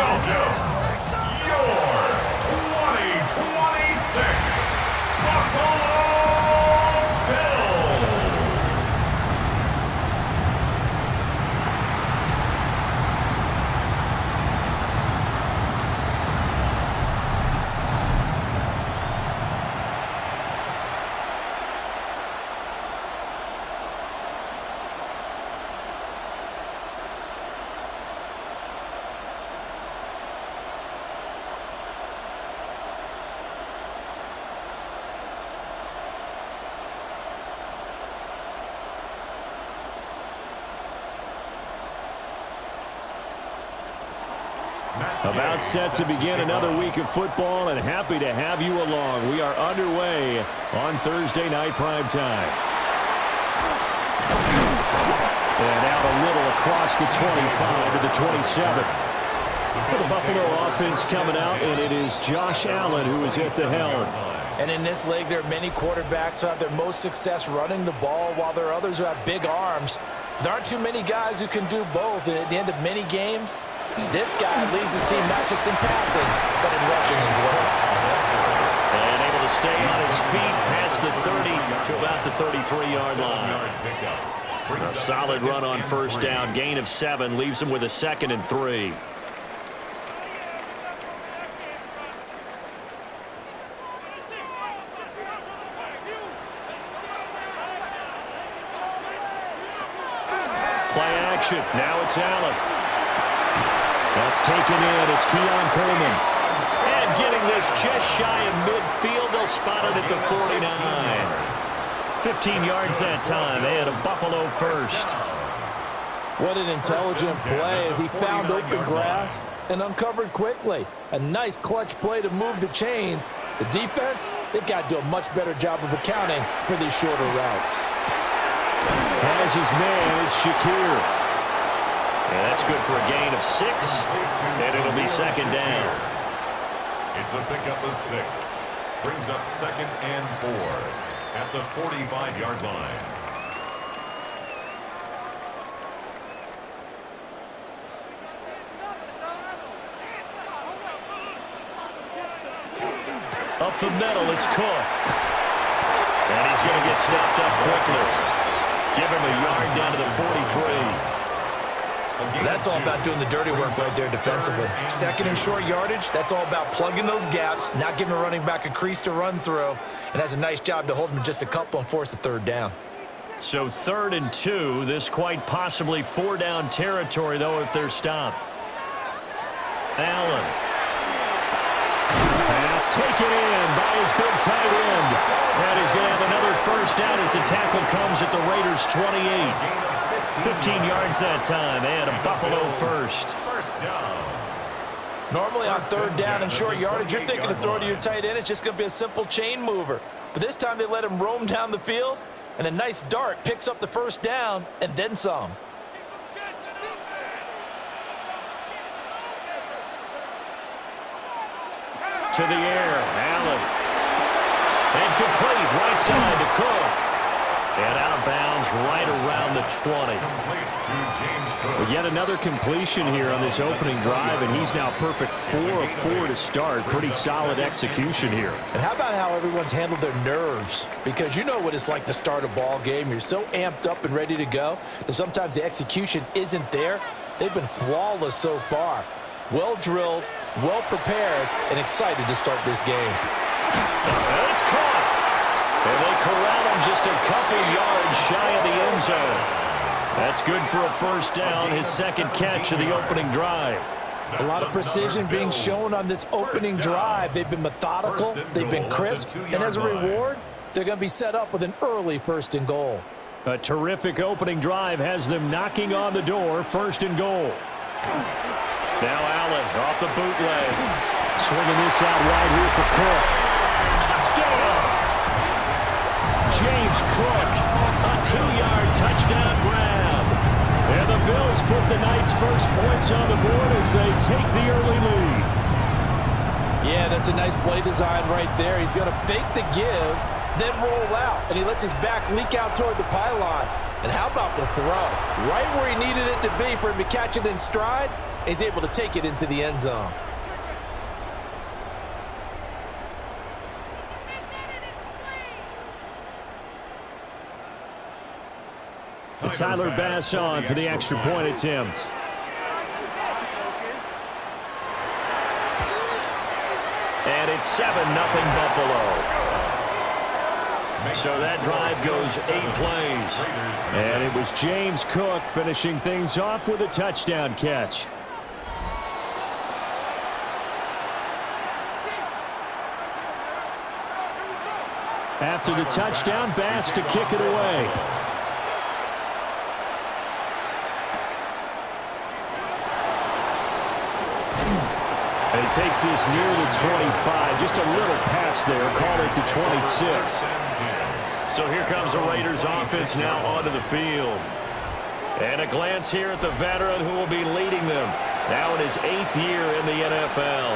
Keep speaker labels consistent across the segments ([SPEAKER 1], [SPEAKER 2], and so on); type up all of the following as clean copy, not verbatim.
[SPEAKER 1] Belgium, your 2026 Buffalo Bills.
[SPEAKER 2] About set to begin another week of football, and happy to have you along. We are underway on Thursday night prime time. And out a little across the 25 to the 27. The Buffalo offense coming out, and it is Josh Allen who is at the helm.
[SPEAKER 3] And in this league, there are many quarterbacks who have their most success running the ball, while there are others who have big arms. There aren't too many guys who can do both, and at the end of many games, this guy leads his team not just in passing, but in rushing as well.
[SPEAKER 2] And able to stay on his feet past the 30 to about the 33-yard line. A solid run on first down. Gain of 7 leaves him with a 2nd and 3. Play action. Now it's Allen. That's taken in. It's Keon Coleman. And getting this just shy of midfield. They'll spot it at the 49. 15 yards that time. They had a Buffalo first.
[SPEAKER 3] What an intelligent play as he found open grass and uncovered quickly. A nice clutch play to move the chains. The defense, they've got to do a much better job of accounting for these shorter routes.
[SPEAKER 2] Has his man, it's Shakir. And that's good for a gain of 6, and it'll be 2nd down.
[SPEAKER 1] It's a pickup of 6. Brings up 2nd and 4 at the 45-yard line.
[SPEAKER 2] Up the middle, it's Cook. And he's going to get stopped up quickly. Give him a yard down to the 43.
[SPEAKER 3] That's all about doing the dirty work right there defensively. 2nd and short yardage, that's all about plugging those gaps, not giving a running back a crease to run through, and has a nice job to hold him just a couple and force a 3rd down.
[SPEAKER 2] So 3rd and 2, this quite possibly 4-down territory, though, if they're stopped. Allen. Pass taken in by his big tight end. And he's going to have another first down as the tackle comes at the Raiders' 28. 15 yards that time, and a Buffalo first.
[SPEAKER 3] Normally on 3rd down and short yardage, you're thinking to throw to your tight end. It's just going to be a simple chain mover. But this time they let him roam down the field, and a nice dart picks up the first down and then some.
[SPEAKER 2] To the air, Allen. Incomplete, right side to Cook. And out of bounds right around the 20. Well, yet another completion here on this opening drive, and he's now perfect 4 of 4 to start. Pretty solid execution here.
[SPEAKER 3] And how about how everyone's handled their nerves? Because you know what it's like to start a ball game. You're so amped up and ready to go, and sometimes the execution isn't there. They've been flawless so far. Well drilled, well prepared, and excited to start this game.
[SPEAKER 2] And it's caught. And they corral him just a couple yards shy of the end zone. That's good for a first down, his 2nd catch of the opening drive.
[SPEAKER 3] A lot of precision being shown on this opening drive. They've been methodical, they've been crisp, and as a reward, they're going to be set up with an early 1st and goal.
[SPEAKER 2] A terrific opening drive has them knocking on the door, 1st and goal. Now Allen off the bootleg. Swinging this out wide here for Cook. Touchdown! James Cook, a 2-yard touchdown grab. And the Bills put the Knights' first points on the board as they take the early lead.
[SPEAKER 3] Yeah, that's a nice play design right there. He's going to fake the give, then roll out, and he lets his back leak out toward the pylon. And how about the throw? Right where he needed it to be for him to catch it in stride, he's able to take it into the end zone.
[SPEAKER 2] Tyler Bass on for the extra point attempt. And it's 7-0 Buffalo. So that drive goes 8 plays. And it was James Cook finishing things off with a touchdown catch. After the touchdown, Bass to kick it away. And he takes this near the 25. Just a little pass there. Call it the 26. So here comes the Raiders offense now onto the field. And a glance here at the veteran who will be leading them. Now in his 8th year in the NFL.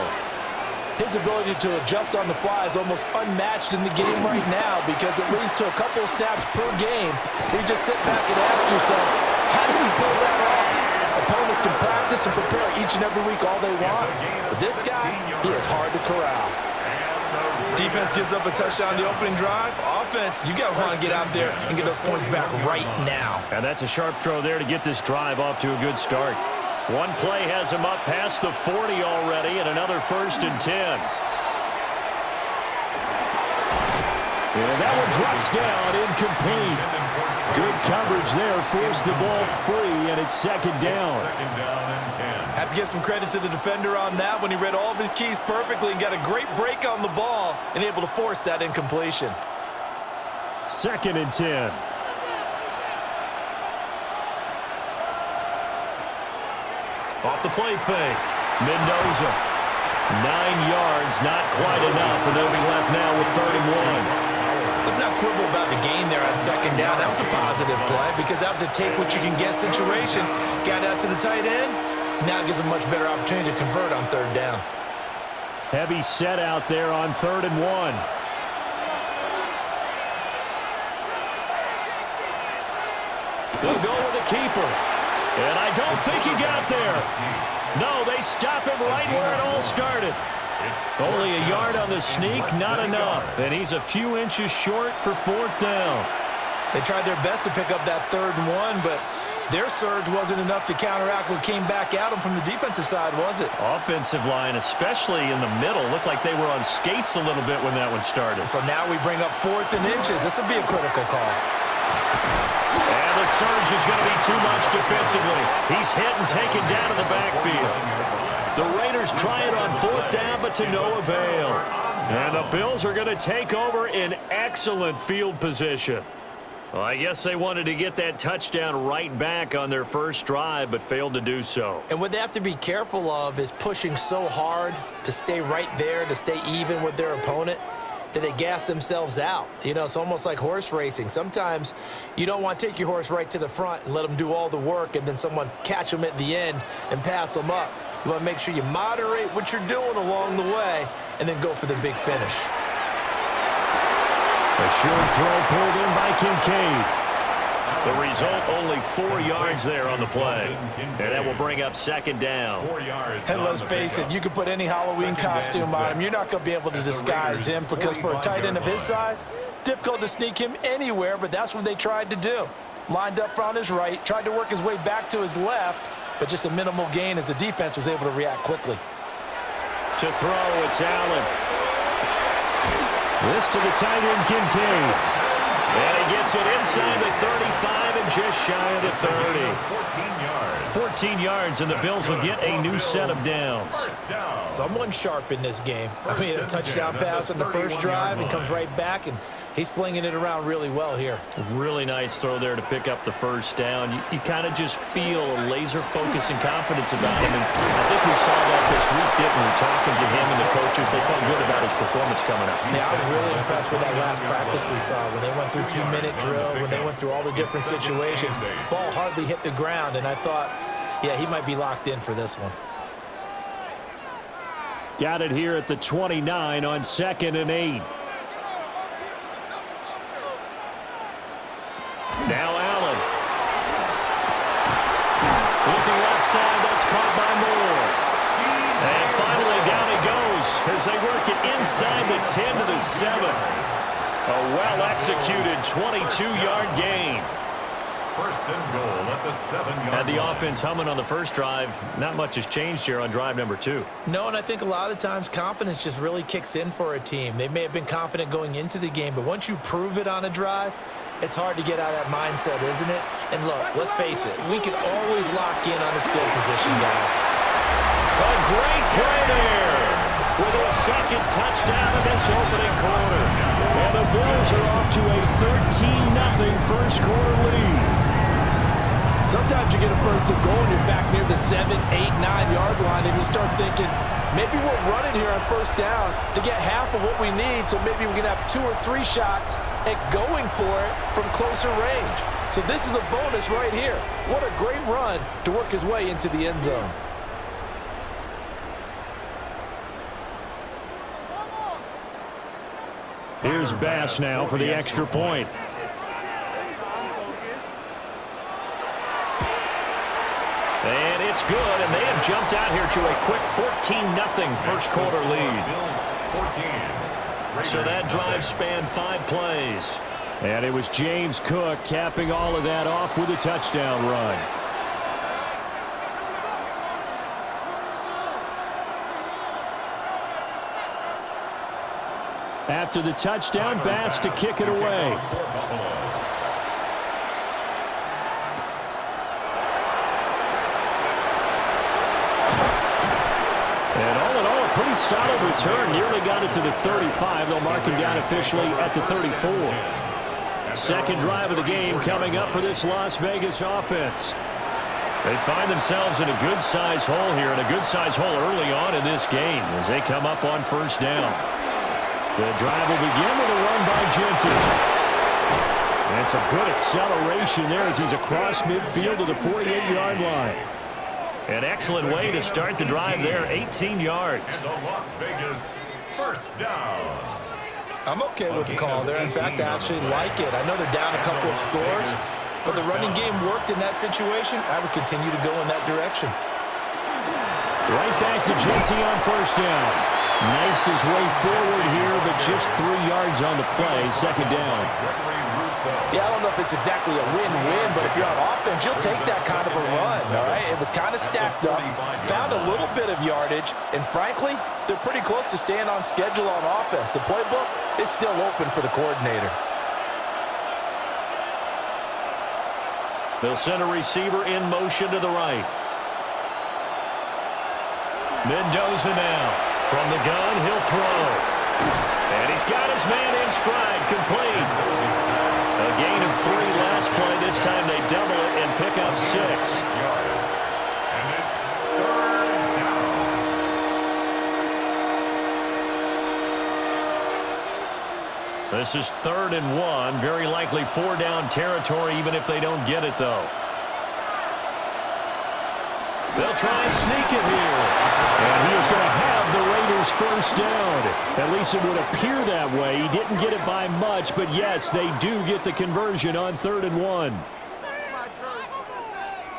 [SPEAKER 3] His ability to adjust on the fly is almost unmatched in the game right now because it leads to a couple of snaps per game where you just sit back and ask yourself, how did he pull that off? Opponents can practice and prepare each and every week all they want. But this guy, he is hard to corral.
[SPEAKER 4] Defense gives up a touchdown on the opening drive. Offense, you got to want to get out there and get those points back right now.
[SPEAKER 2] And that's a sharp throw there to get this drive off to a good start. One play has him up past the 40 already, and another 1st and 10. And that one drops down, incomplete. Good coverage there, forced the ball free, and it's 2nd down.
[SPEAKER 4] Have to give some credit to the defender on that when he read all of his keys perfectly and got a great break on the ball and able to force that incompletion.
[SPEAKER 2] 2nd and 10. Off the play fake. Mendoza. 9 yards, not quite enough, and they'll be left now with 31.
[SPEAKER 4] Let's not quibble about the gain there on 2nd down. That was a positive play because that was a take-what-you-can-get situation. Got out to the tight end. Now gives a much better opportunity to convert on 3rd down.
[SPEAKER 2] Heavy set out there on 3rd and 1. They'll go with the keeper. And I don't think he got there. No, they stop him right where it all started. Only a yard on the sneak, not enough. And he's a few inches short for 4th down.
[SPEAKER 4] They tried their best to pick up that 3rd and 1, but their surge wasn't enough to counteract what came back at them from the defensive side, was it?
[SPEAKER 2] Offensive line, especially in the middle, looked like they were on skates a little bit when that one started.
[SPEAKER 4] So now we bring up 4th and inches. This will be a critical call.
[SPEAKER 2] And the surge is going to be too much defensively. He's hit and taken down in the backfield. The Raiders try it on 4th down, but to no avail. And the Bills are going to take over in excellent field position. Well, I guess they wanted to get that touchdown right back on their first drive, but failed to do so.
[SPEAKER 3] And what they have to be careful of is pushing so hard to stay right there, to stay even with their opponent, that they gas themselves out. You know, it's almost like horse racing. Sometimes you don't want to take your horse right to the front and let them do all the work and then someone catch them at the end and pass them up. You want to make sure you moderate what you're doing along the way and then go for the big finish.
[SPEAKER 2] A short throw pulled in by Kincaid. The result, only 4 yards there on the play. And that will bring up 2nd down.
[SPEAKER 1] 4 yards.
[SPEAKER 4] And let's face it, you can put any Halloween costume on him. You're not going to be able to disguise him because for a tight end of his size, difficult to sneak him anywhere, but that's what they tried to do. Lined up on his right, tried to work his way back to his left, but just a minimal gain as the defense was able to react quickly.
[SPEAKER 2] To throw, it's Allen. This to the tight end, Kincaid. And he gets it inside the 35 and just shy of the 30.
[SPEAKER 1] 14 yards.
[SPEAKER 2] 14 yards, and the Bills will get a new set of downs.
[SPEAKER 3] Someone sharp in this game. I mean, a touchdown pass on the first drive and comes right back, and he's flinging it around really well here.
[SPEAKER 2] Really nice throw there to pick up the first down. You kind of just feel a laser focus and confidence about him. And I think we saw that this week, didn't we? Talking to him and the coaches, they felt good about his performance coming up.
[SPEAKER 3] Yeah, I was really impressed with that last practice we saw when they went through 2-minute drill, when they went through all the different situations. Ball hardly hit the ground, and I thought, yeah, he might be locked in for this one.
[SPEAKER 2] Got it here at the 29 on 2nd and 8. Now Allen. as they work it inside the 10 to the 7. A well-executed 22-yard gain.
[SPEAKER 1] First and goal at the 7-yard
[SPEAKER 2] Had the
[SPEAKER 1] line.
[SPEAKER 2] offense humming on the first drive. Not much has changed here on drive number 2.
[SPEAKER 4] No, and I think a lot of the times confidence just really kicks in for a team. They may have been confident going into the game, but once you prove it on a drive, it's hard to get out of that mindset, isn't it? And look, let's face it, we can always lock in on a skill position, guys.
[SPEAKER 2] A great play there with a second touchdown in this opening quarter. And the Bills are off to a 13-0 first quarter lead.
[SPEAKER 3] Sometimes you get a first and goal and you're back near the 7, 8, 9-yard line, and you start thinking, maybe we're running here on first down to get half of what we need, so maybe we can have 2 or 3 shots at going for it from closer range. So this is a bonus right here. What a great run to work his way into the end zone.
[SPEAKER 2] Here's Bass now for the extra point. And it's good, and they have jumped out here to a quick 14-0 first quarter lead. So that drive spanned 5 plays. And it was James Cook capping all of that off with a touchdown run. After the touchdown, Bass to kick it away. And all in all, a pretty solid return. Nearly got it to the 35. They'll mark him down officially at the 34. Second drive of the game coming up for this Las Vegas offense. They find themselves in a good-sized hole here, and a good-sized hole early on in this game as they come up on first down. The drive will begin with a run by Genty. And some good acceleration there as he's across midfield to the 48-yard line. An excellent way to start the drive there, 18 yards.
[SPEAKER 1] And the Las Vegas first down.
[SPEAKER 4] I'm okay with the call there. In fact, I actually like it. I know they're down a couple of scores, but the running game worked in that situation. I would continue to go in that direction.
[SPEAKER 2] Right back to Genty on first down. Knifes his way forward here, but just 3 yards on the play. Second down.
[SPEAKER 4] Yeah, I don't know if it's exactly a win-win, but if you're on offense, you'll take that kind of a run, all right? It was kind of stacked up, found a little bit of yardage, and frankly, they're pretty close to staying on schedule on offense. The playbook is still open for the coordinator.
[SPEAKER 2] They'll send a receiver in motion to the right. Mendoza now. From the gun, he'll throw. And he's got his man in stride, complete. A gain of 3 last play. This time they double it and pick up 6.
[SPEAKER 1] And it's third down.
[SPEAKER 2] This is 3rd and 1. Very likely 4-down territory, even if they don't get it, though. They'll try and sneak it here. And he is going to have the Raiders first down. At least it would appear that way. He didn't get it by much, but yes, they do get the conversion on 3rd and 1.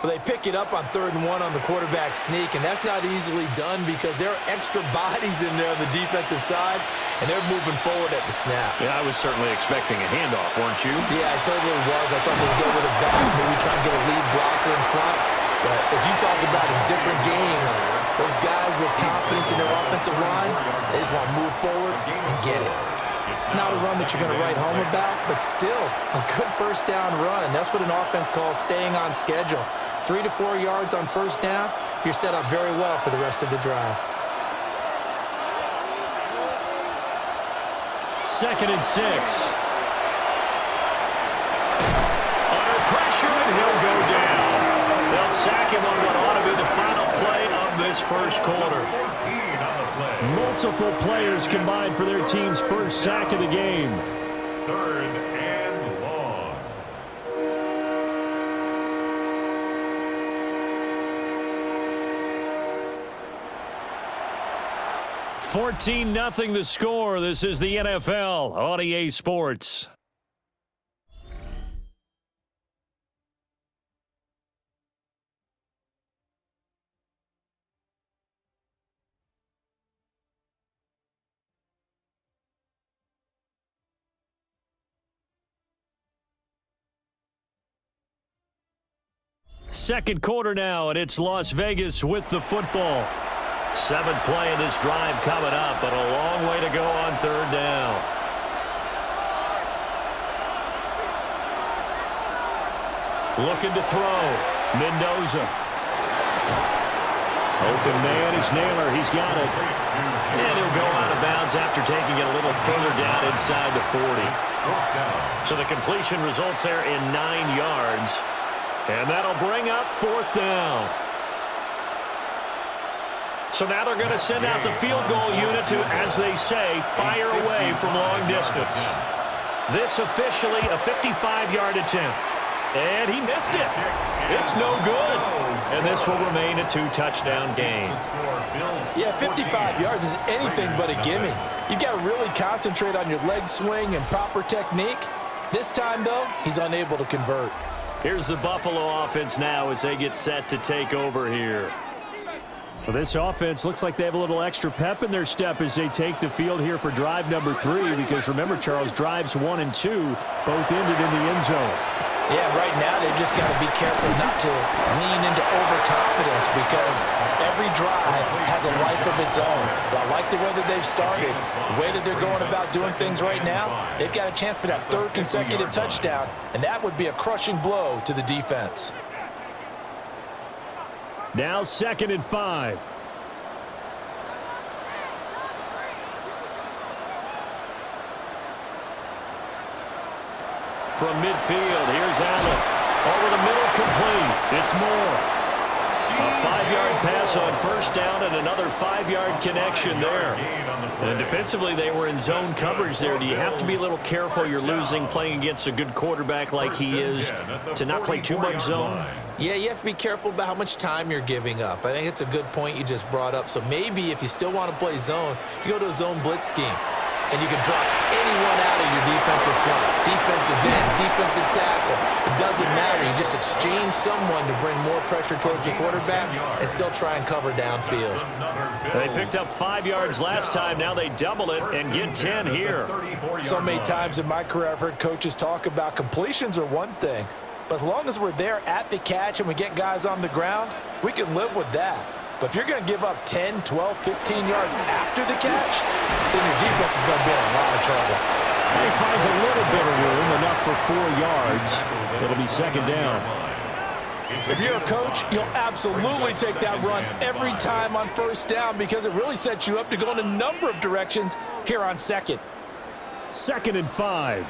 [SPEAKER 4] Well, they pick it up on 3rd and 1 on the quarterback sneak, and that's not easily done because there are extra bodies in there on the defensive side, and they're moving forward at the snap.
[SPEAKER 2] Yeah, I was certainly expecting a handoff, weren't you?
[SPEAKER 4] Yeah, I totally was. I thought they'd go with it back, maybe try and get a lead blocker in front. But as you talk about in different games, those guys with confidence in their offensive line, they just want to move forward and get it. Not a run that you're going to write home about, but still a good first down run. That's what an offense calls staying on schedule. 3 to 4 yards on first down, you're set up very well for the rest of the drive.
[SPEAKER 2] 2nd and 6. Under pressure, and he'll go down. They'll sack him on what ought to be the final play of this first quarter. Multiple players combined for their team's first sack of the game.
[SPEAKER 1] 3rd and long.
[SPEAKER 2] 14-0 the score. This is the NFL on EA Sports. second quarter now, and it's Las Vegas with the football. 7th play of this drive coming up, but a long way to go on third down. Looking to throw. Mendoza. Open man is Naylor. He's got it. And he'll go out of bounds after taking it a little further down inside the 40. So the completion results there in 9 yards. And that'll bring up 4th down. So now they're going to send out the field goal unit to, as they say, fire away from long distance. This officially a 55-yard attempt. And he missed it. It's no good. And this will remain a 2-touchdown game.
[SPEAKER 4] Yeah, 55 yards is anything but a gimme. You've got to really concentrate on your leg swing and proper technique. This time, though, he's unable to convert.
[SPEAKER 2] Here's the Buffalo offense now as they get set to take over here. Well, this offense looks like they have a little extra pep in their step as they take the field here for drive number 3, because remember, Charles, drives 1 and 2 both ended in the end zone.
[SPEAKER 4] Yeah, right now they've just got to be careful not to lean into overconfidence, because every drive has a life of its own. But I like the way that they've started, the way that they're going about doing things right now. They've got a chance for that 3rd consecutive touchdown, and that would be a crushing blow to the defense.
[SPEAKER 2] Now 2nd and 5. From midfield, here's Allen. Over the middle, complete. It's Moore. A 5-yard pass on 1st down and another 5-yard connection there. And defensively, they were in zone coverage there. Do you have to be a little careful you're losing playing against a good quarterback like he is to not play too much zone?
[SPEAKER 3] Yeah, you have to be careful about how much time you're giving up. I think it's a good point you just brought up. So maybe if you still want to play zone, you go to a zone blitz scheme. And you can drop anyone out of your defensive front, defensive end, defensive tackle. It doesn't matter. You just exchange someone to bring more pressure towards the quarterback and still try and cover downfield.
[SPEAKER 2] They picked up 5 yards last time. Now they double it and get 10 here.
[SPEAKER 4] So many times in my career I've heard coaches talk about completions are one thing, but as long as we're there at the catch and we get guys on the ground, we can live with that. But if you're going to give up 10, 12, 15 yards after the catch, then your defense is going to be in a lot of trouble.
[SPEAKER 2] He finds a little bit of room, enough for 4 yards. It'll be 2nd down.
[SPEAKER 4] If you're a coach, you'll absolutely take that run every time on 1st down, because it really sets you up to go in a number of directions here on 2nd.
[SPEAKER 2] 2nd and 5.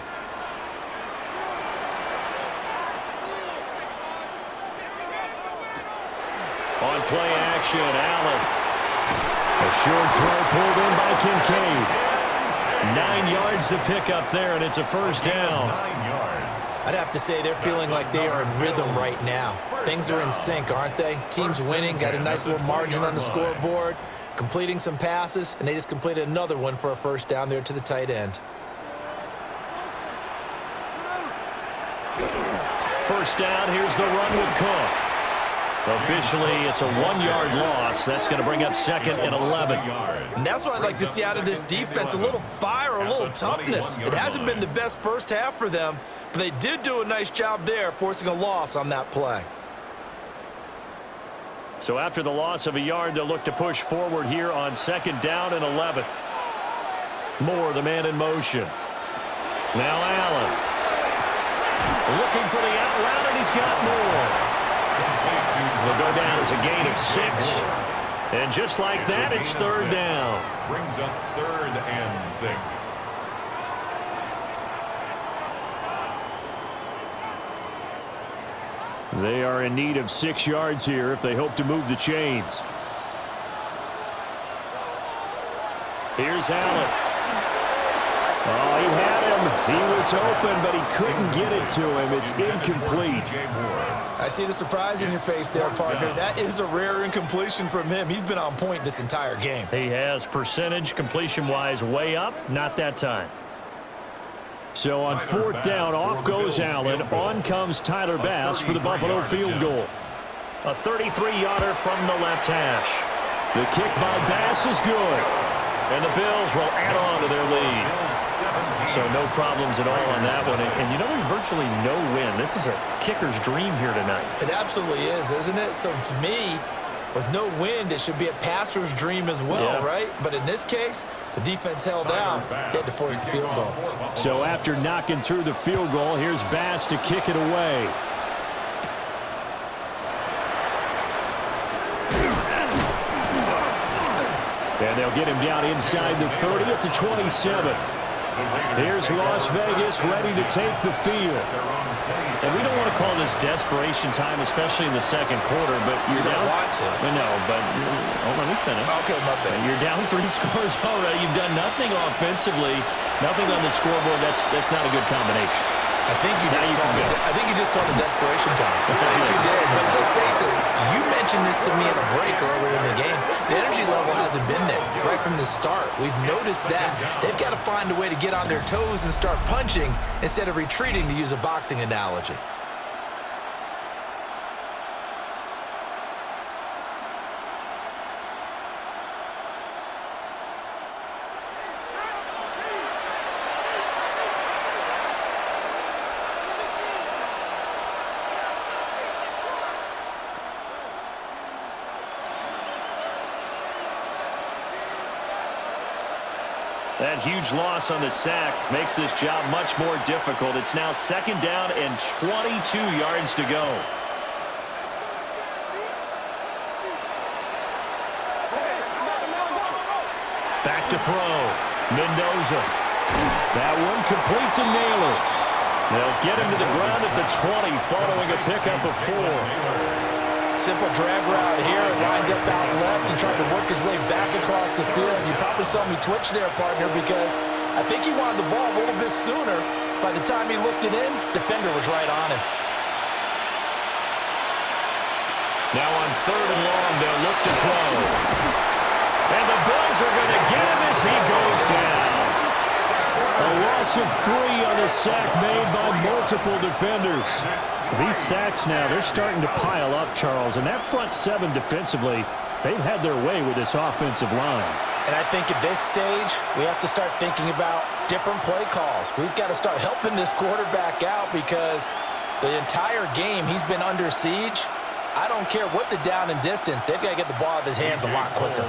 [SPEAKER 2] On play action, Allen. A short throw pulled in by Kincaid. 9 yards to pick up there, and it's a 1st down.
[SPEAKER 3] I'd have to say they're feeling like they are in rhythm right now. Things are in sync, aren't they? Team's winning, got a nice little margin on the scoreboard, completing some passes, and they just completed another one for a 1st down there to the tight end.
[SPEAKER 2] 1st down, here's the run with Cook. Officially, it's a 1-yard loss. That's going to bring up 2nd and 11.
[SPEAKER 4] And that's what I'd like to see out of this defense, a little fire, a little toughness. It hasn't been the best 1st half for them, but they did do a nice job there, forcing a loss on that play.
[SPEAKER 2] So after the loss of a yard, they'll look to push forward here on 2nd down and 11. Moore, the man in motion. Now Allen. Looking for the out route, and he's got Moore. Will go down as a gain of 6. And just like that, it's 3rd down.
[SPEAKER 1] Brings up 3rd and 6.
[SPEAKER 2] They are in need of 6 yards here if they hope to move the chains. Here's Allen. Oh, he had him. He was open, but he couldn't get it to him. It's incomplete.
[SPEAKER 4] I see the surprise in your face there, partner. That is a rare incompletion from him. He's been on point this entire game.
[SPEAKER 2] He has percentage completion-wise way up. Not that time. So on 4th down, off goes Allen. On comes Tyler Bass for the Buffalo field goal. A 33-yarder from the left hash. The kick by Bass is good. And the Bills will add on to their lead. So no problems at all on that one. And you know, there's virtually no win. This is a kicker's dream here tonight.
[SPEAKER 4] It absolutely is, isn't it? So to me, with no wind, it should be a passer's dream as well, right? But in this case, the defense held out. They had to force the field goal.
[SPEAKER 2] So after knocking through the field goal, here's Bass to kick it away. And they'll get him down inside the 30 at the 27. Here's Las Vegas ready to take the field. And we don't want to call this desperation time, especially in the second quarter, but you're down.
[SPEAKER 4] You don't want to.
[SPEAKER 2] I know, but let me finish.
[SPEAKER 4] Okay, my bad.
[SPEAKER 2] You're down 3 scores already. You've done nothing offensively, nothing on the scoreboard. That's not a good combination.
[SPEAKER 4] I think you just called it desperation time. I think you did. But let's face it, you mentioned this to me in a break earlier in the game. The energy level hasn't been there right from the start. We've noticed that. They've got to find a way to get on their toes and start punching instead of retreating, to use a boxing analogy.
[SPEAKER 2] That huge loss on the sack makes this job much more difficult. It's now 2nd down and 22 yards to go. Back to throw. Mendoza. That one complete to Naylor. They'll get him to the ground at the 20 following a pickup of 4.
[SPEAKER 4] Simple drag route here, lined up out left and tried to work his way back across the field. You probably saw me twitch there, partner, because I think he wanted the ball a little bit sooner. By the time he looked it in, defender was right on him.
[SPEAKER 2] Now on 3rd and long, they'll look to throw. And the Bills are going to get him as he goes down. A loss of 3 on the sack made by multiple defenders. These sacks now, they're starting to pile up, Charles. And that front 7 defensively, they've had their way with this offensive line.
[SPEAKER 4] And I think at this stage, we have to start thinking about different play calls. We've got to start helping this quarterback out because the entire game he's been under siege. I don't care what the down and distance. They've got to get the ball out of his hands a lot quicker.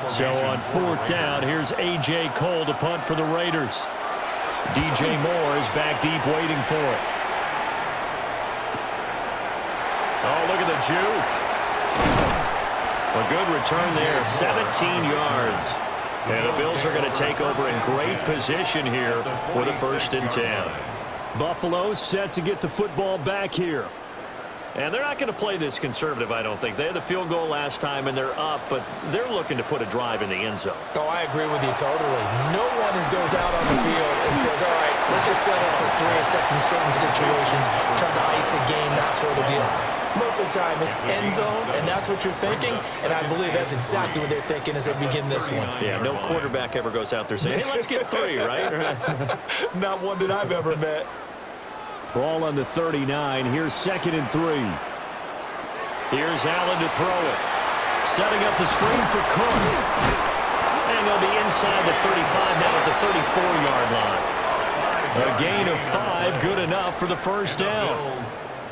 [SPEAKER 2] So on 4th down, here's A.J. Cole to punt for the Raiders. DJ Moore is back deep waiting for it. Oh, look at the juke. A good return there, 17 yards. And the Bills are going to take over in great position here with a 1st and 10. Buffalo set to get the football back here. And they're not going to play this conservative, I don't think. They had the field goal last time, and they're up, but they're looking to put a drive in the end zone.
[SPEAKER 4] Oh, I agree with you totally. No one goes out on the field and says, all right, let's just settle for 3, except in certain situations, trying to ice a game, that sort of deal. Most of the time, it's end zone, and that's what you're thinking, and I believe that's exactly what they're thinking as they begin this one.
[SPEAKER 2] Yeah, no quarterback ever goes out there saying, hey, let's get 3, right?
[SPEAKER 4] Not one that I've ever met.
[SPEAKER 2] Ball on the 39. Here's 2nd and 3. Here's Allen to throw it. Setting up the screen for Cook. And they'll be inside the 35, now at the 34-yard line. A gain of 5, good enough for the 1st down.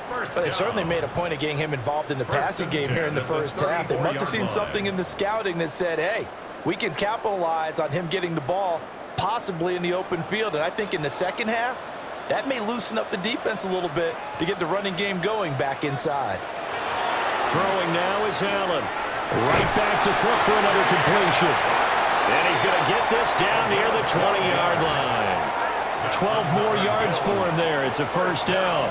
[SPEAKER 4] But they certainly made a point of getting him involved in the passing game here in the first half. They must have seen something in the scouting that said, hey, we can capitalize on him getting the ball possibly in the open field. And I think in the second half, that may loosen up the defense a little bit to get the running game going back inside.
[SPEAKER 2] Throwing now is Allen. Right back to Cook for another completion. And he's going to get this down near the 20-yard line. 12 more yards for him there. It's a 1st down.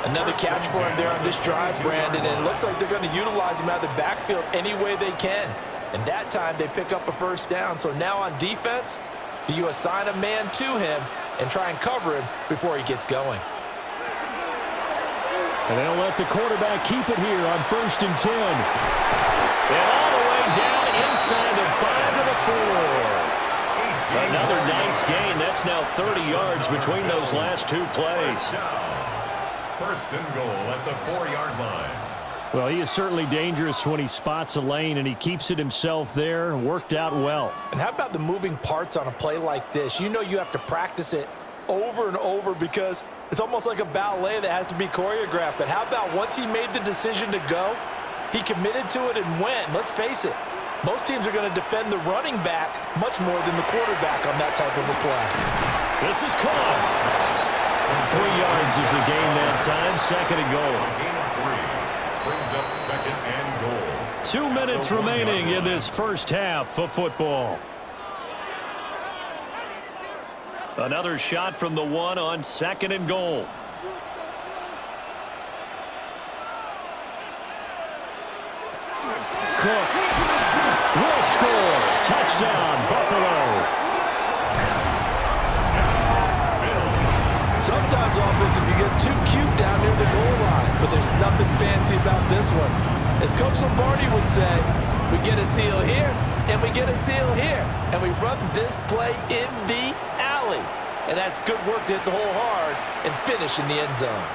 [SPEAKER 4] Another catch for him there on this drive, Brandon, and it looks like they're going to utilize him out of the backfield any way they can. And that time they pick up a 1st down. So now on defense, do you assign a man to him and try and cover him before he gets going?
[SPEAKER 2] And they'll let the quarterback keep it here on 1st and 10. And all the way down inside the 5 to the 4. Another nice gain. That's now 30 yards between those last 2 plays.
[SPEAKER 1] 1st and goal at the 4-yard line.
[SPEAKER 2] Well, he is certainly dangerous when he spots a lane, and he keeps it himself there. Worked out well.
[SPEAKER 3] And how about the moving parts on a play like this? You know you have to practice it over and over because it's almost like a ballet that has to be choreographed. But how about once he made the decision to go, he committed to it and went. Let's face it, most teams are going to defend the running back much more than the quarterback on that type of a play.
[SPEAKER 2] This is caught. 3 yards is the gain that time. Second and goal.
[SPEAKER 1] Gain of 3. Brings up second and goal.
[SPEAKER 2] 2 minutes remaining in this first half of football. Another shot from the 1 on second and goal. Cook will score. Touchdown, Buffalo.
[SPEAKER 3] Sometimes offense can get too cute down near the goal line, but there's nothing fancy about this one. As Coach Lombardi would say, we get a seal here, and we get a seal here, and we run this play in the alley. And that's good work to hit the hole hard and finish in the end zone.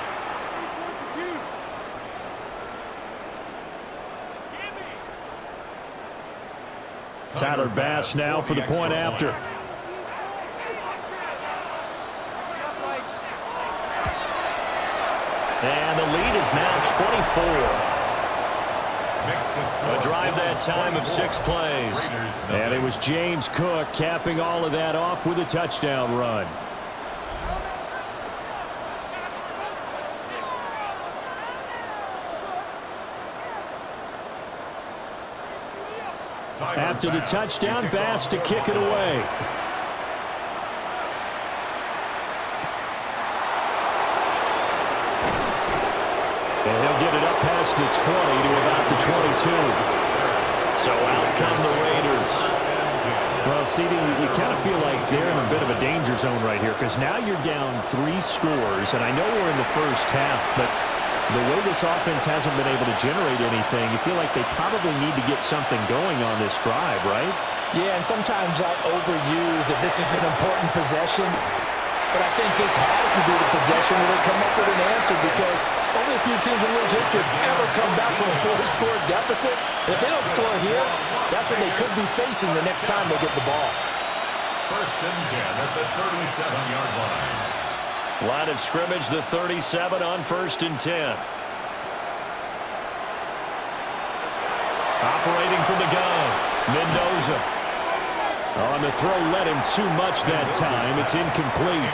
[SPEAKER 2] Tyler Bass now for the point after. And the lead is now 24. A drive that time of 6 plays. And it was James Cook capping all of that off with a touchdown run. After the touchdown, Bass to kick it away. And he'll get it up past the 20 to about the 22. So out come the Raiders. Well, CD, you kind of feel like they're in a bit of a danger zone right here because now you're down 3 scores, and I know we're in the first half, but the way this offense hasn't been able to generate anything, you feel like they probably need to get something going on this drive, right?
[SPEAKER 3] Yeah, and sometimes I overuse if this is an important possession, but I think this has to be the possession where they come up with an answer because only a few teams in league history have ever come back from a 4-score deficit. And if they don't score here, that's what they could be facing the next time they get the ball.
[SPEAKER 1] First and 10 at the 37-yard line.
[SPEAKER 2] Line of scrimmage, the 37 on first and 10. Operating from the gun, Mendoza. On the throw, led him too much that time. It's incomplete.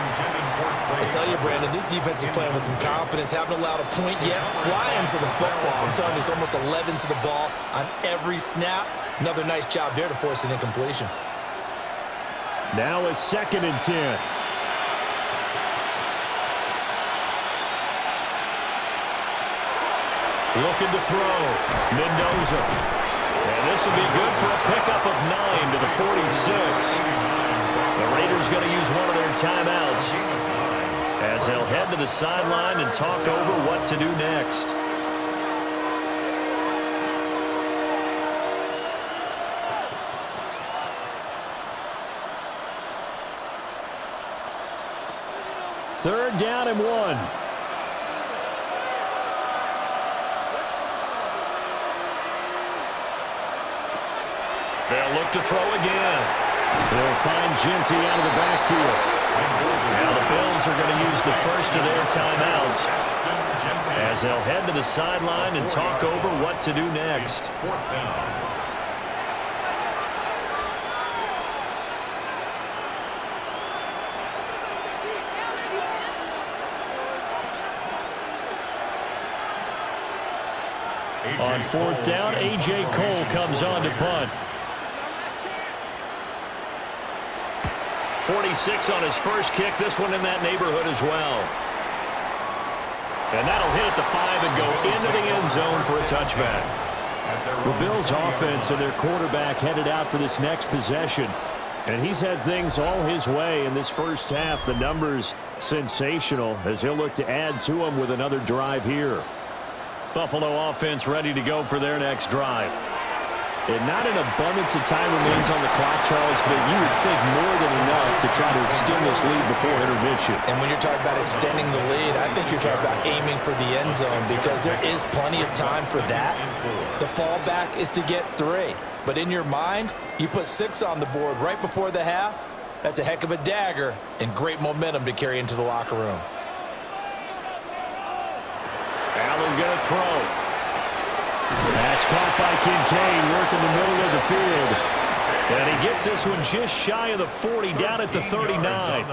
[SPEAKER 3] I tell you, Brandon, this defense is playing with some confidence. Haven't allowed a point yet. Flying to the football. I'm telling you, it's almost 11 to the ball on every snap. Another nice job there to force an incompletion.
[SPEAKER 2] Now a second and 10. Looking to throw. Mendoza. And this will be good for a pickup of 9 to the 46. The Raiders going to use one of their timeouts as they'll head to the sideline and talk over what to do next. Third down and 1. They'll look to throw again. They'll find Genty out of the backfield. Now the Bills are going to use the first of their timeouts as they'll head to the sideline and talk over what to do next.
[SPEAKER 1] Fourth down.
[SPEAKER 2] On fourth down, A.J. Cole comes on to punt. 46 on his first kick. This one in that neighborhood as well. And that'll hit at the 5 and go into the end zone for a touchback. The Bills' offense and their quarterback headed out for this next possession. And he's had things all his way in this first half. The numbers sensational as he'll look to add to them with another drive here. Buffalo offense ready to go for their next drive. And not an abundance of time remains on the clock, Charles, but you would think more than enough to try to extend this lead before intermission.
[SPEAKER 3] And when you're talking about extending the lead, I think you're talking about aiming for the end zone because there is plenty of time for that. The fallback is to get 3. But in your mind, you put 6 on the board right before the half. That's a heck of a dagger and great momentum to carry into the locker room.
[SPEAKER 2] Allen going to throw. That's caught by Kincaid, working the middle of the field. And he gets this one just shy of the 40, down at the 39.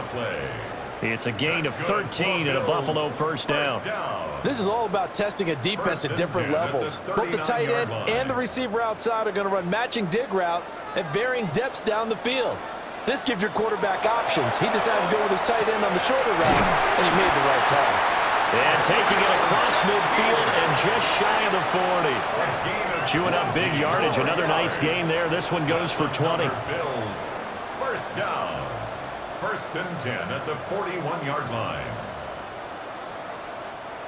[SPEAKER 2] It's a gain of 13 and a Buffalo first down.
[SPEAKER 3] This is all about testing a defense at different levels. Both the tight end and the receiver outside are going to run matching dig routes at varying depths down the field. This gives your quarterback options. He decides to go with his tight end on the shorter route, and he made the right call.
[SPEAKER 2] And taking it across midfield and just shy of the 40. Chewing up big yardage. Another nice gain there. This one goes for 20.
[SPEAKER 1] Bills, first down. 1st and 10 at the 41-yard line.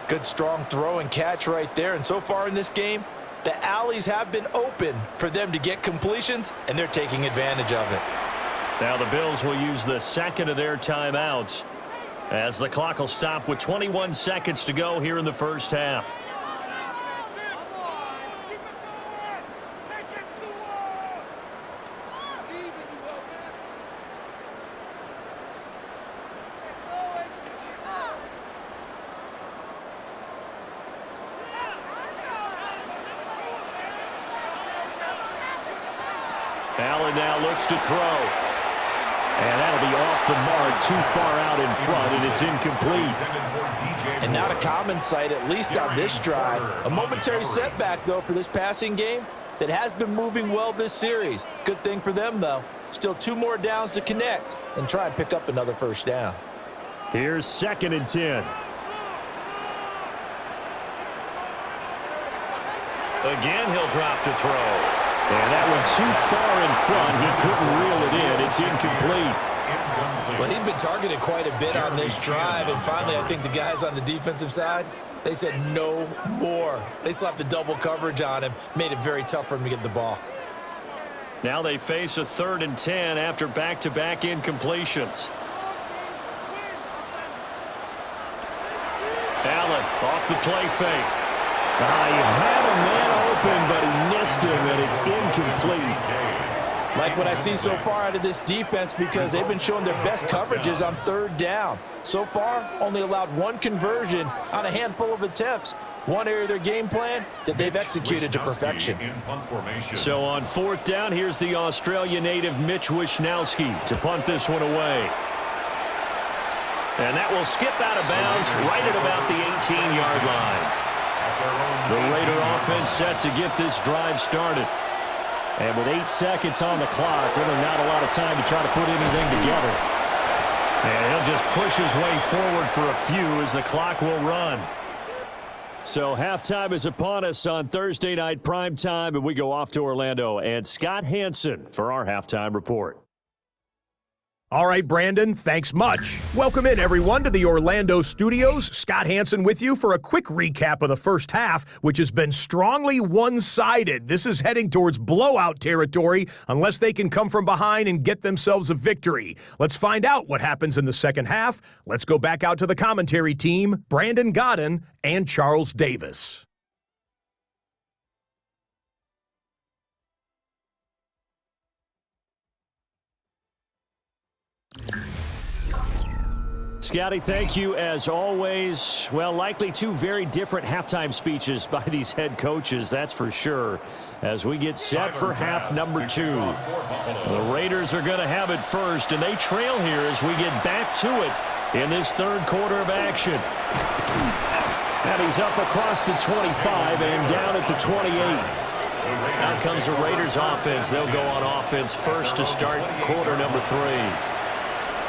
[SPEAKER 3] Good strong throw and catch right there. And so far in this game, the alleys have been open for them to get completions, and they're taking advantage of it.
[SPEAKER 2] Now the Bills will use the second of their timeouts, as the clock will stop with 21 seconds to go here in the first half. Allen now looks to throw. And that'll be off the mark, too far out in front, and it's incomplete.
[SPEAKER 3] And not a common sight, at least on this drive. A momentary setback, though, for this passing game that has been moving well this series. Good thing for them, though. Still 2 more downs to connect and try and pick up another first down.
[SPEAKER 2] Here's 2nd and 10. Again, he'll drop to throw. And that one too far in front. He couldn't reel it in. It's incomplete.
[SPEAKER 3] Well, he'd been targeted quite a bit on this drive, and finally I think the guys on the defensive side, they said no more. They slapped the double coverage on him, made it very tough for him to get the ball.
[SPEAKER 2] Now they face a 3rd and 10 after back-to-back incompletions. Allen off the play fake. He had a man open, but he missed him, and it's incomplete.
[SPEAKER 3] Like what I see so far out of this defense, because they've been showing their best coverages on 3rd down. So far, only allowed 1 conversion on a handful of attempts. One area of their game plan that they've executed to perfection.
[SPEAKER 2] So on 4th down, here's the Australia native Mitch Wishnowsky to punt this one away. And that will skip out of bounds right at about the 18-yard line. The Raider offense set to get this drive started. And with 8 seconds on the clock, really not a lot of time to try to put anything together. And he'll just push his way forward for a few as the clock will run. So halftime is upon us on Thursday night primetime, and we go off to Orlando. And Scott Hansen for our halftime report.
[SPEAKER 5] All right, Brandon, thanks much. Welcome in, everyone, to the Orlando studios. Scott Hansen with you for a quick recap of the first half, which has been strongly one-sided. This is heading towards blowout territory unless they can come from behind and get themselves a victory. Let's find out what happens in the second half. Let's go back out to the commentary team, Brandon Godden and Charles Davis.
[SPEAKER 2] Scotty, thank you as always. Well, likely 2 very different halftime speeches by these head coaches, that's for sure, as we get set for half number 2. The Raiders are going to have it first, and they trail here as we get back to it in this 3rd quarter of action. And he's up across the 25 and down at the 28. Out comes the Raiders offense. They'll go on offense first to start quarter number 3.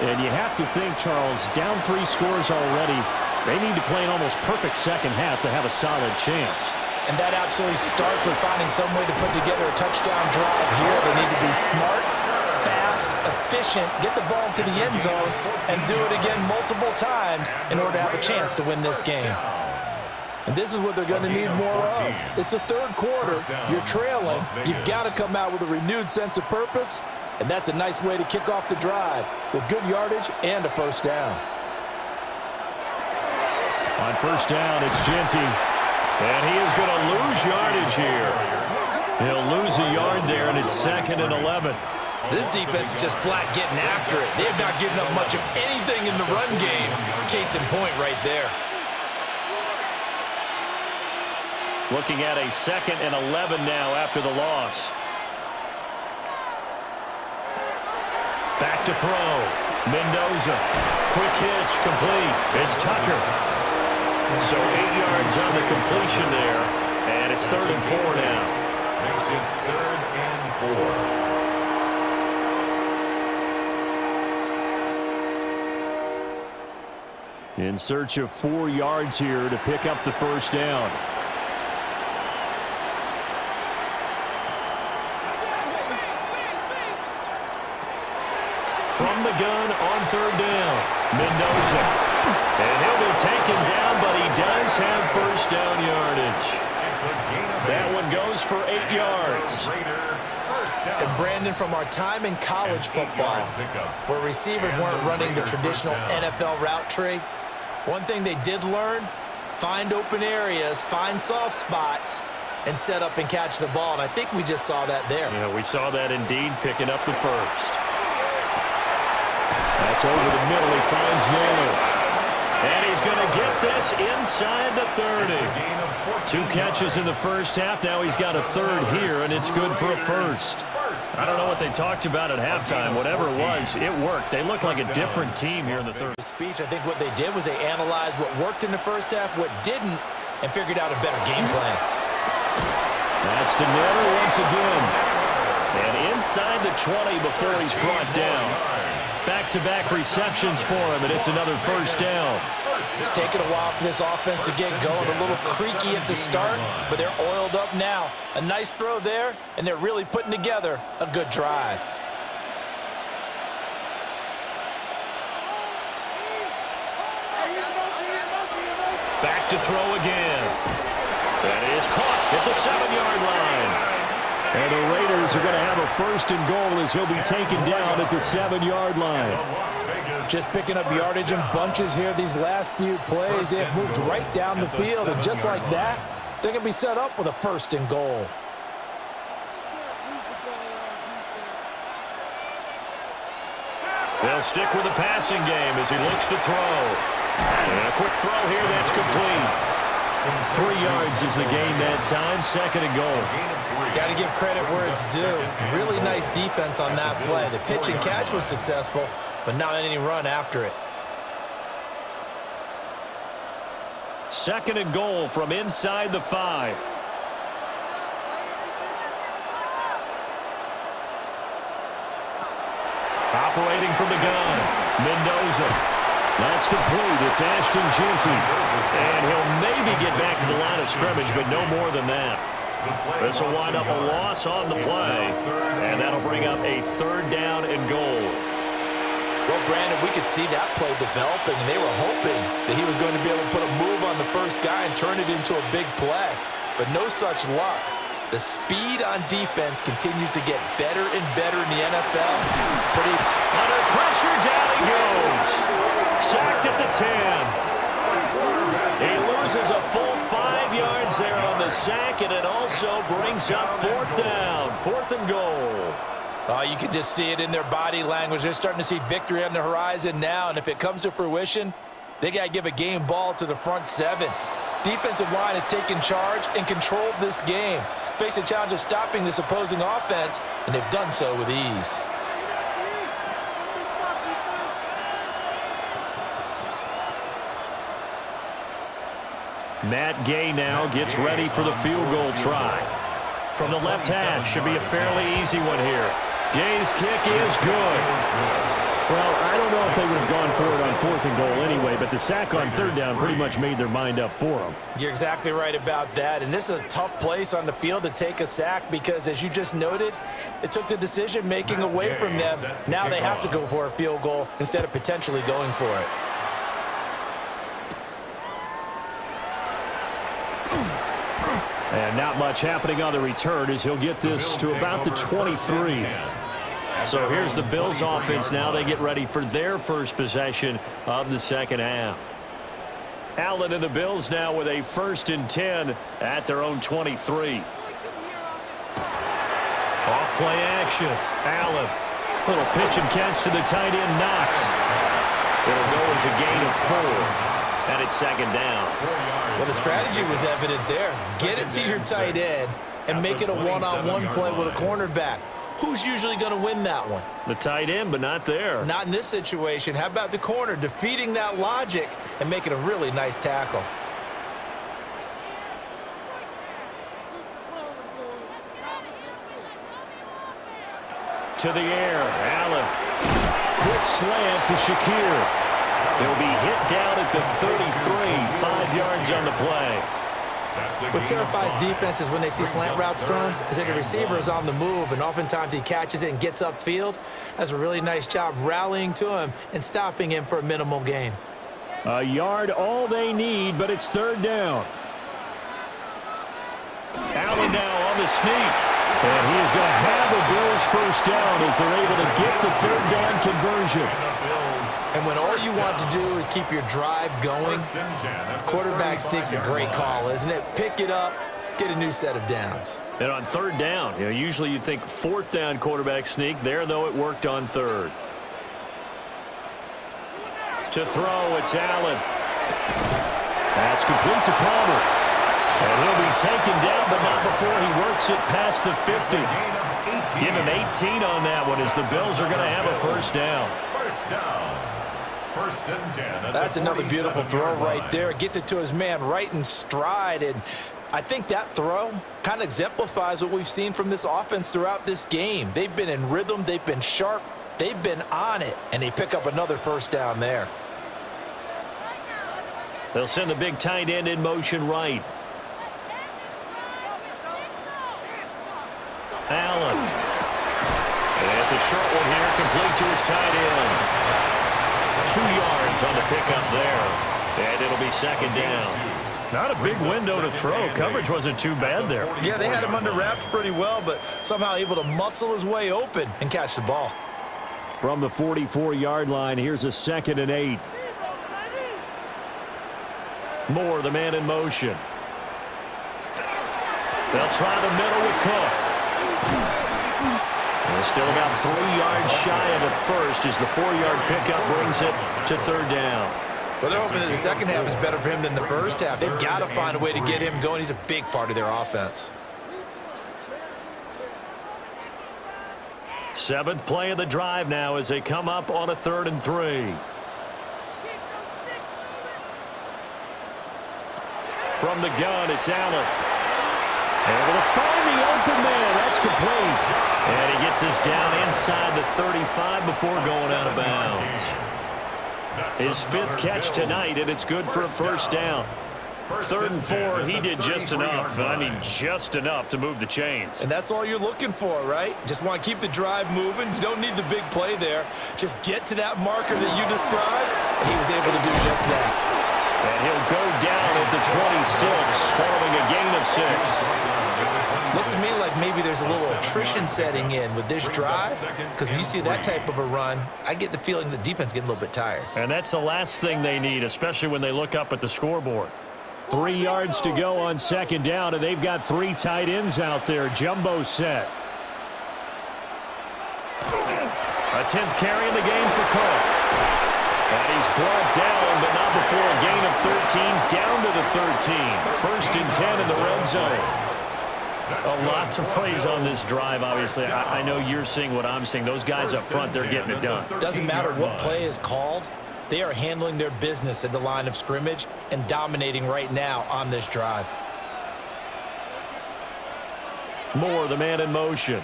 [SPEAKER 2] And you have to think, Charles, down 3 scores already. They need to play an almost perfect second half to have a solid chance.
[SPEAKER 3] And that absolutely starts with finding some way to put together a touchdown drive here. They need to be smart, fast, efficient, get the ball to the end zone, and do it again multiple times in order to have a chance to win this game.
[SPEAKER 4] And this is what they're going to need more of. It's the third quarter. You're trailing. You've got to come out with a renewed sense of purpose, and that's a nice way to kick off the drive with good yardage and a first down.
[SPEAKER 2] On first down, it's Genty, and he is going to lose yardage here. He'll lose a yard there, and it's 2nd and 11.
[SPEAKER 4] This defense is just flat getting after it. They have not given up much of anything in the run game. Case in point right there.
[SPEAKER 2] Looking at a 2nd and 11 now after the loss. Back to throw. Mendoza. Quick hitch, complete. It's Tucker. So 8 yards on the completion there, and it's 3rd and 4 now.
[SPEAKER 1] Makes it 3rd and 4.
[SPEAKER 2] In search of 4 yards here to pick up the first down. From the gun on 3rd down, Mendoza. And he'll be taken down, but he does have first down yardage. That one goes for 8 yards.
[SPEAKER 4] And Brandon, from our time in college football, where receivers weren't running the traditional NFL route tree, one thing they did learn, find open areas, find soft spots, and set up and catch the ball. And I think we just saw that there.
[SPEAKER 2] Yeah, we saw that indeed, picking up the first. That's over the middle. He finds Naylor. And he's going to get this inside the 30. 2 catches in the first half. Now he's got a 3rd here, and it's good for a first. I don't know what they talked about at halftime. Whatever it was, it worked. They look like a different team here in the third.
[SPEAKER 4] Speech, I think what they did was they analyzed what worked in the first half, what didn't, and figured out a better game plan.
[SPEAKER 2] That's to Naylor once again. And inside the 20 before he's brought down. Back-to-back receptions for him, and it's another first down.
[SPEAKER 4] It's taken a while for this offense to get going. A little creaky at the start, but they're oiled up now. A nice throw there, and they're really putting together a good drive.
[SPEAKER 2] Back to throw again. That is caught at the 7-yard line. And the Raiders are going to have a first and goal as he'll be taken down at the 7-yard line.
[SPEAKER 4] Just picking up yardage in bunches here these last few plays. They have moved right down the field, and just like that, they're going to be set up with a first and goal.
[SPEAKER 2] They'll stick with the passing game as he looks to throw. And a quick throw here, that's complete. 3 yards is the gain that time, 2nd and goal.
[SPEAKER 4] Got to give credit where it's due. Really nice defense on that play. The pitch and catch was successful, but not any run after it.
[SPEAKER 2] 2nd and goal from inside the 5. Operating from the gun, Mendoza. That's complete. It's Ashton Genty. And he'll maybe get back to the line of scrimmage, but no more than that. This will wind up a loss on the play, and that'll bring up a 3rd down and goal.
[SPEAKER 4] Well, Brandon, we could see that play developing, and they were hoping that he was going to be able to put a move on the first guy and turn it into a big play. But no such luck. The speed on defense continues to get better and better in the NFL. Pretty
[SPEAKER 2] under pressure, down he goes. Sacked at the 10. He loses a full 5 yards there on the sack, and it also brings up 4th down, 4th and goal.
[SPEAKER 4] Oh, you can just see it in their body language. They're starting to see victory on the horizon now, and if it comes to fruition, they got to give a game ball to the front 7. Defensive line has taken charge and controlled this game. Face a challenge of stopping this opposing offense, and they've done so with ease.
[SPEAKER 2] Matt Gay now gets ready for the field goal try. From the left hash, should be a fairly easy one here. Gay's kick is good. Well, I don't know if they would have gone for it on 4th and goal anyway, but the sack on 3rd down pretty much made their mind up for them.
[SPEAKER 4] You're exactly right about that, and this is a tough place on the field to take a sack because, as you just noted, it took the decision-making away from them. Now they have to go for a field goal instead of potentially going for it.
[SPEAKER 2] And not much happening on the return as he'll get this to about the 23. So here's the Bills offense now. They get ready for their first possession of the second half. Allen and the Bills now with a 1st and 10 at their own 23. Off play action. Allen. Little pitch and catch to the tight end, Knox. It'll go as a gain of 4. And it's 2nd down.
[SPEAKER 4] Well, the strategy was evident there. Get it to your tight end and make it a one-on-one play with a cornerback. Who's usually going to win that one?
[SPEAKER 2] The tight end, but not there.
[SPEAKER 4] Not in this situation. How about the corner defeating that logic and making a really nice tackle?
[SPEAKER 2] To the air, Allen. Quick slant to Shakir. He'll be hit down at the 33, 5 yards on the play.
[SPEAKER 4] What terrifies defenses when they see slant routes thrown is that the receiver is on the move, and oftentimes he catches it and gets upfield. Does a really nice job rallying to him and stopping him for a minimal gain.
[SPEAKER 2] A yard all they need, but it's 3rd down. Allen now on the sneak. And he is going to have the Bills 1st down as they're able to get the 3rd down conversion.
[SPEAKER 4] And when all you want to do is keep your drive going, quarterback sneak's a great call, isn't it? Pick it up, get a new set of downs.
[SPEAKER 2] And on 3rd down, usually you'd think 4th down quarterback sneak. There, though, it worked on 3rd. To throw, it's Allen. That's complete to Palmer. And he'll be taken down, but not before he works it past the 50. Give him 18 on that one as the Bills are going to have a 1st down.
[SPEAKER 1] 1st down. 1st and 10.
[SPEAKER 4] That's another beautiful throw right there. It gets it to his man right in stride. And I think that throw kind of exemplifies what we've seen from this offense throughout this game. They've been in rhythm. They've been sharp. They've been on it. And they pick up another 1st down there.
[SPEAKER 2] They'll send the big tight end in motion right. Allen. And it's a short one here, complete to his tight end. 2 yards on the pickup there. And it'll be 2nd down. Not a big window to throw. Coverage wasn't too bad there.
[SPEAKER 4] Yeah, they had him under wraps pretty well, but somehow able to muscle his way open and catch the ball.
[SPEAKER 2] From the 44-yard line, here's a 2nd and 8. Moore, the man in motion. They'll try the middle with Cook. They're still about 3 yards shy of the 1st as the 4-yard pickup brings it to 3rd down.
[SPEAKER 4] Well, they're hoping that the second half is better for him than the first half. They've got to find a way to get him going. He's a big part of their offense.
[SPEAKER 2] 7th play of the drive now as they come up on a 3rd and 3. From the gun, it's Allen. Able to find the open man. That's complete. And he gets this down inside the 35 before going out of bounds. His 5th catch tonight, and it's good for a 1st down. 3rd and 4, he did just enough. I mean, just enough to move the chains.
[SPEAKER 4] And that's all you're looking for, right? Just want to keep the drive moving. You don't need the big play there. Just get to that marker that you described, and he was able to do just that.
[SPEAKER 2] And he'll go down at the 26 following a gain of 6.
[SPEAKER 4] Looks to me like maybe there's a little attrition setting in with this drive, because when you see that type of a run, I get the feeling the defense getting a little bit tired.
[SPEAKER 2] And that's the last thing they need, especially when they look up at the scoreboard. 3 yards to go on 2nd down, and they've got 3 tight ends out there. Jumbo set. A 10th carry in the game for Cook. And he's brought down, but not before a gain of 13, down to the 13. 1st and 10 in the red zone. A lot to praise on this drive, obviously. I know you're seeing what I'm seeing. Those guys up front, they're getting it done.
[SPEAKER 4] Doesn't matter what play is called. They are handling their business at the line of scrimmage and dominating right now on this drive.
[SPEAKER 2] Moore, the man in motion.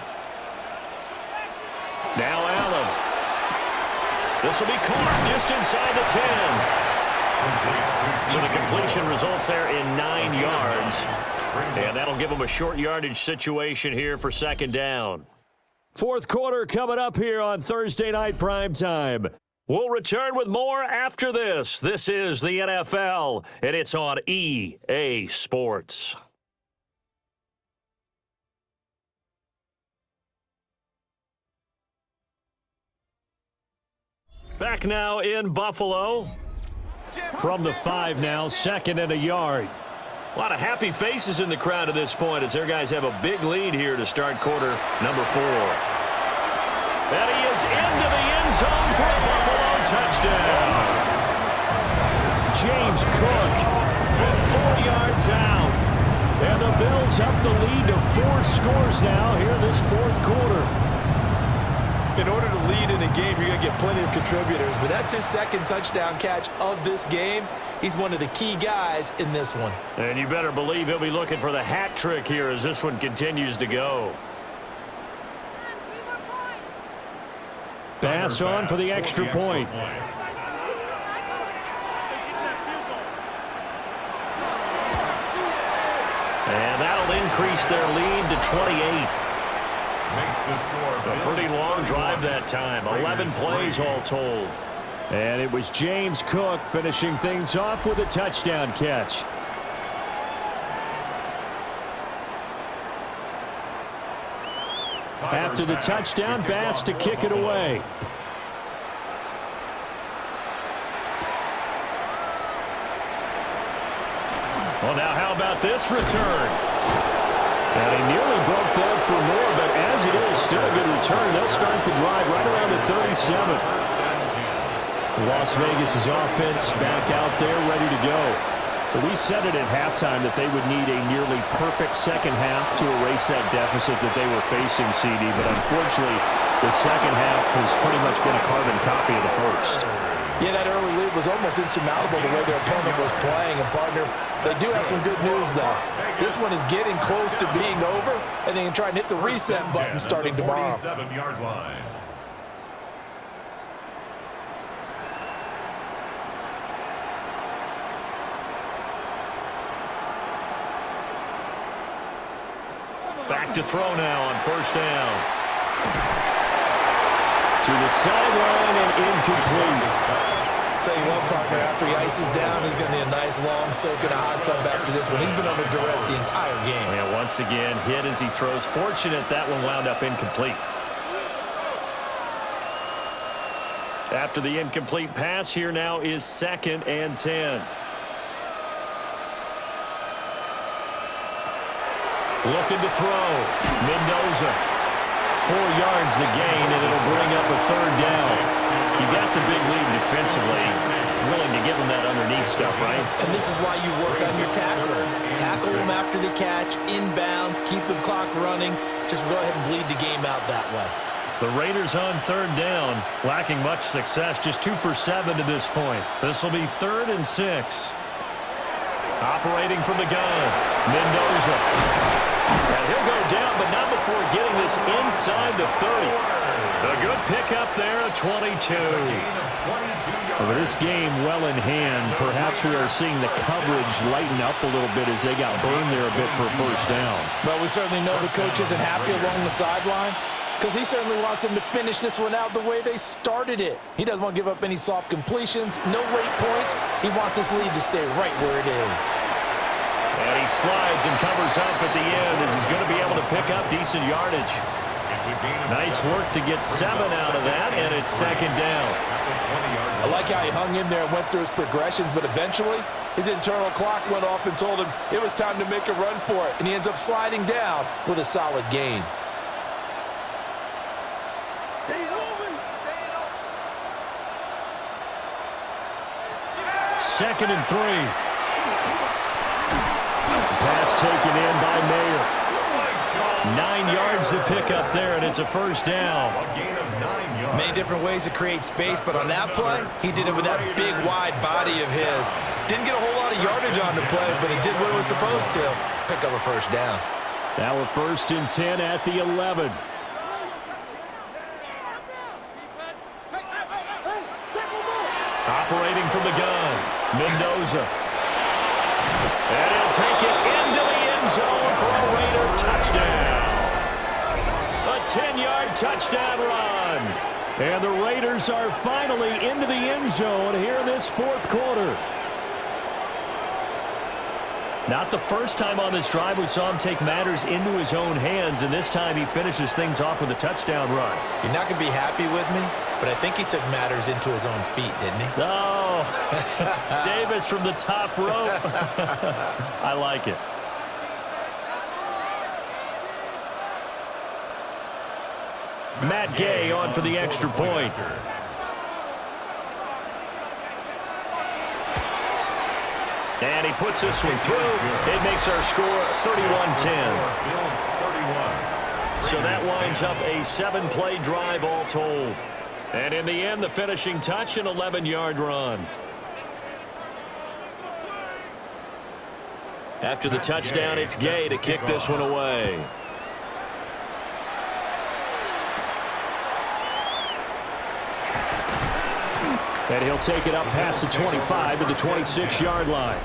[SPEAKER 2] Now Allen. This will be caught just inside the 10. So the completion results there in 9 yards. And that'll give them a short yardage situation here for 2nd down. 4th quarter coming up here on Thursday Night Primetime. We'll return with more after this. This is the NFL, and it's on EA Sports. back now in Buffalo. From the 5 now, 2nd and a yard. A lot of happy faces in the crowd at this point as their guys have a big lead here to start quarter number 4. And he is into the end zone for a Buffalo touchdown. James Cook from 4 yards out. And the Bills up the lead to 4 scores now here in this 4th quarter.
[SPEAKER 3] In order to lead in a game, you're going to get plenty of contributors, but that's his 2nd touchdown catch of this game. He's one of the key guys in this one.
[SPEAKER 2] And you better believe he'll be looking for the hat trick here as this one continues to go. Pass on for the extra point. And that'll increase their lead to 28.
[SPEAKER 1] Makes the score.
[SPEAKER 2] A pretty long drive that time. 11 plays all told. And it was James Cook finishing things off with a touchdown catch. After the touchdown, Bass to kick it away. Well, now how about this return? And he nearly broke that for more, but as it is, still a good return. They'll start the drive right around the 37. Las Vegas' offense back out there, ready to go. But we said it at halftime that they would need a nearly perfect second half to erase that deficit that they were facing, CD. But unfortunately, the second half has pretty much been a carbon copy of the first.
[SPEAKER 3] Yeah, that early lead was almost insurmountable the way their opponent was playing. And, partner, they do have some good news, though. This one is getting close to being over, and they can try and hit the reset button starting tomorrow.
[SPEAKER 1] 47-yard line.
[SPEAKER 2] Back to throw now on 1st down. To the sideline and incomplete.
[SPEAKER 3] Tell you what, partner, after he ices down, he's going to need a nice long soak in a hot tub after this one. He's been under duress the entire game.
[SPEAKER 2] And once again, hit as he throws. Fortunate that one wound up incomplete. After the incomplete pass, here now is 2nd and 10. Looking to throw. Mendoza. 4 yards the gain, and it'll bring up a 3rd down. You got the big lead defensively. Willing to give them that underneath stuff, right?
[SPEAKER 3] And this is why you work on your tackler. Tackle them after the catch, inbounds, keep the clock running. Just go ahead and bleed the game out that way.
[SPEAKER 2] The Raiders on 3rd down, lacking much success, just 2 for 7 to this point. This will be 3rd and 6. Operating from the gun, Mendoza. And he'll go down, but not before getting this inside the 30. A good pickup there, a 22. Well, this game well in hand. Perhaps we are seeing the coverage lighten up a little bit as they got burned there a bit for a 1st down.
[SPEAKER 3] Well, we certainly know the coach isn't happy along the sideline because he certainly wants them to finish this one out the way they started it. He doesn't want to give up any soft completions, no late points. He wants his lead to stay right where it is.
[SPEAKER 2] And he slides and covers up at the end as he's going to be able to pick up decent yardage. Nice work to get 7 out of that, and it's 2nd down.
[SPEAKER 3] I like how he hung in there and went through his progressions, but eventually his internal clock went off and told him it was time to make a run for it, and he ends up sliding down with a solid gain.
[SPEAKER 2] Second and 3. Pass taken in by Mayer. 9 yards to pick up there, and it's a 1st down.
[SPEAKER 3] Many different ways to create space, but on that play, he did it with that big, wide body of his. Didn't get a whole lot of yardage on the play, but it did what it was supposed to. Pick up a 1st down.
[SPEAKER 2] Now a 1st and 10 at the 11. Operating from the gun, Mendoza. And he'll take it into the end zone for a Raider touchdown. A 10-yard touchdown run. And the Raiders are finally into the end zone here in this 4th quarter. Not the first time on this drive we saw him take matters into his own hands, and this time he finishes things off with a touchdown run.
[SPEAKER 3] You're not going to be happy with me,
[SPEAKER 4] but I think he took matters into his own feet, didn't he?
[SPEAKER 2] Oh, Davis from the top rope. I like it. Matt Gay on for the extra point. And he puts this one through. It makes our score 31-10. So that winds up a 7-play drive all told. And in the end, the finishing touch, an 11-yard run. After the touchdown, it's Gay to kick this one away. And he'll take it up past the 25 to the 26-yard line.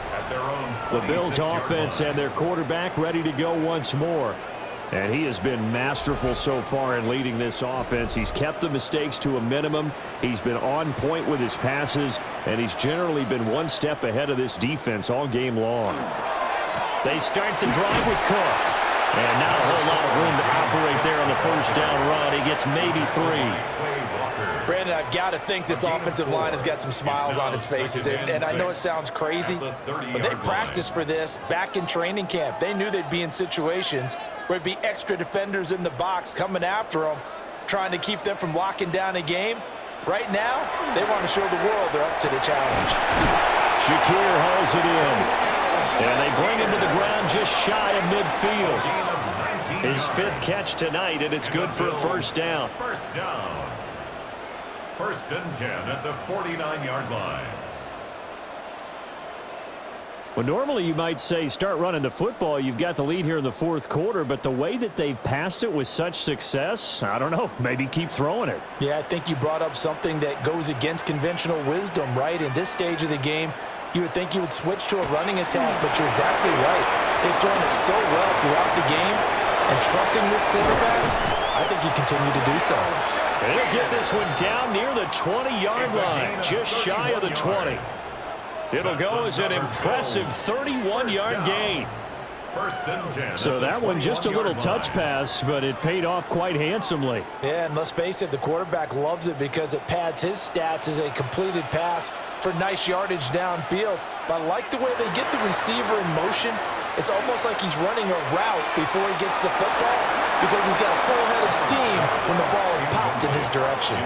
[SPEAKER 2] The Bills offense and their quarterback ready to go once more. And he has been masterful so far in leading this offense. He's kept the mistakes to a minimum. He's been on point with his passes, and he's generally been one step ahead of this defense all game long. They start the drive with Cook. And not a whole lot of room to operate there on the first down run. He gets maybe 3.
[SPEAKER 4] Brandon, I've got to think this offensive line has got some smiles on its faces. And I know it sounds crazy, but they practiced for this back in training camp. They knew they'd be in situations where it'd be extra defenders in the box coming after them, trying to keep them from locking down a game. Right now, they want to show the world they're up to the challenge.
[SPEAKER 2] Shakir hauls it in. And they bring him to the ground just shy of midfield. His 5th catch tonight, and it's good for a first down.
[SPEAKER 1] First down. 1st and 10 at the 49-yard line.
[SPEAKER 2] Well, normally you might say start running the football. You've got the lead here in the 4th quarter, but the way that they've passed it with such success, I don't know, maybe keep throwing it.
[SPEAKER 4] Yeah, I think you brought up something that goes against conventional wisdom, right? In this stage of the game, you would think you would switch to a running attack, but you're exactly right. They've thrown it so well throughout the game, and trusting this quarterback, I think you continue to do so.
[SPEAKER 2] And he'll get this one down near the 20-yard line, just shy of the 20. It'll go as an impressive 31-yard gain.
[SPEAKER 1] 1st and 10.
[SPEAKER 2] So that one just a little touch pass, but it paid off quite handsomely.
[SPEAKER 4] Yeah, and let's face it, the quarterback loves it because it pads his stats as a completed pass for nice yardage downfield. But I like the way they get the receiver in motion. It's almost like he's running a route before he gets the football because he's got a full head of steam when the ball is popped in his direction.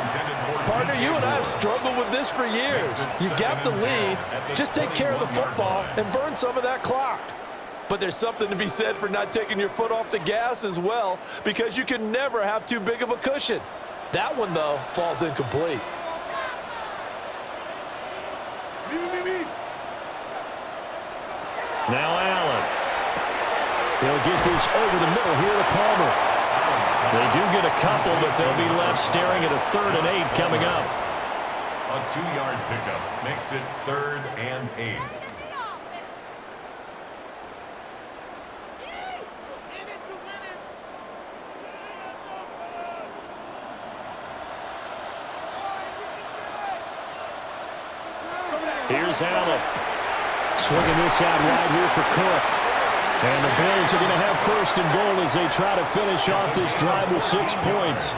[SPEAKER 3] Partner, you and I have struggled with this for years. You've got the lead. Just take care of the football and burn some of that clock. But there's something to be said for not taking your foot off the gas as well, because you can never have too big of a cushion. That one, though, falls incomplete.
[SPEAKER 2] Now Allen. He'll get this over the middle here to Palmer. They do get a couple, but they'll be left staring at a 3rd and 8 coming up.
[SPEAKER 1] A 2-yard pickup makes it 3rd and 8.
[SPEAKER 2] Here's Allen. Swinging this out wide here for Cook. And the Bills are going to have 1st and goal as they try to finish off this drive with 6 points.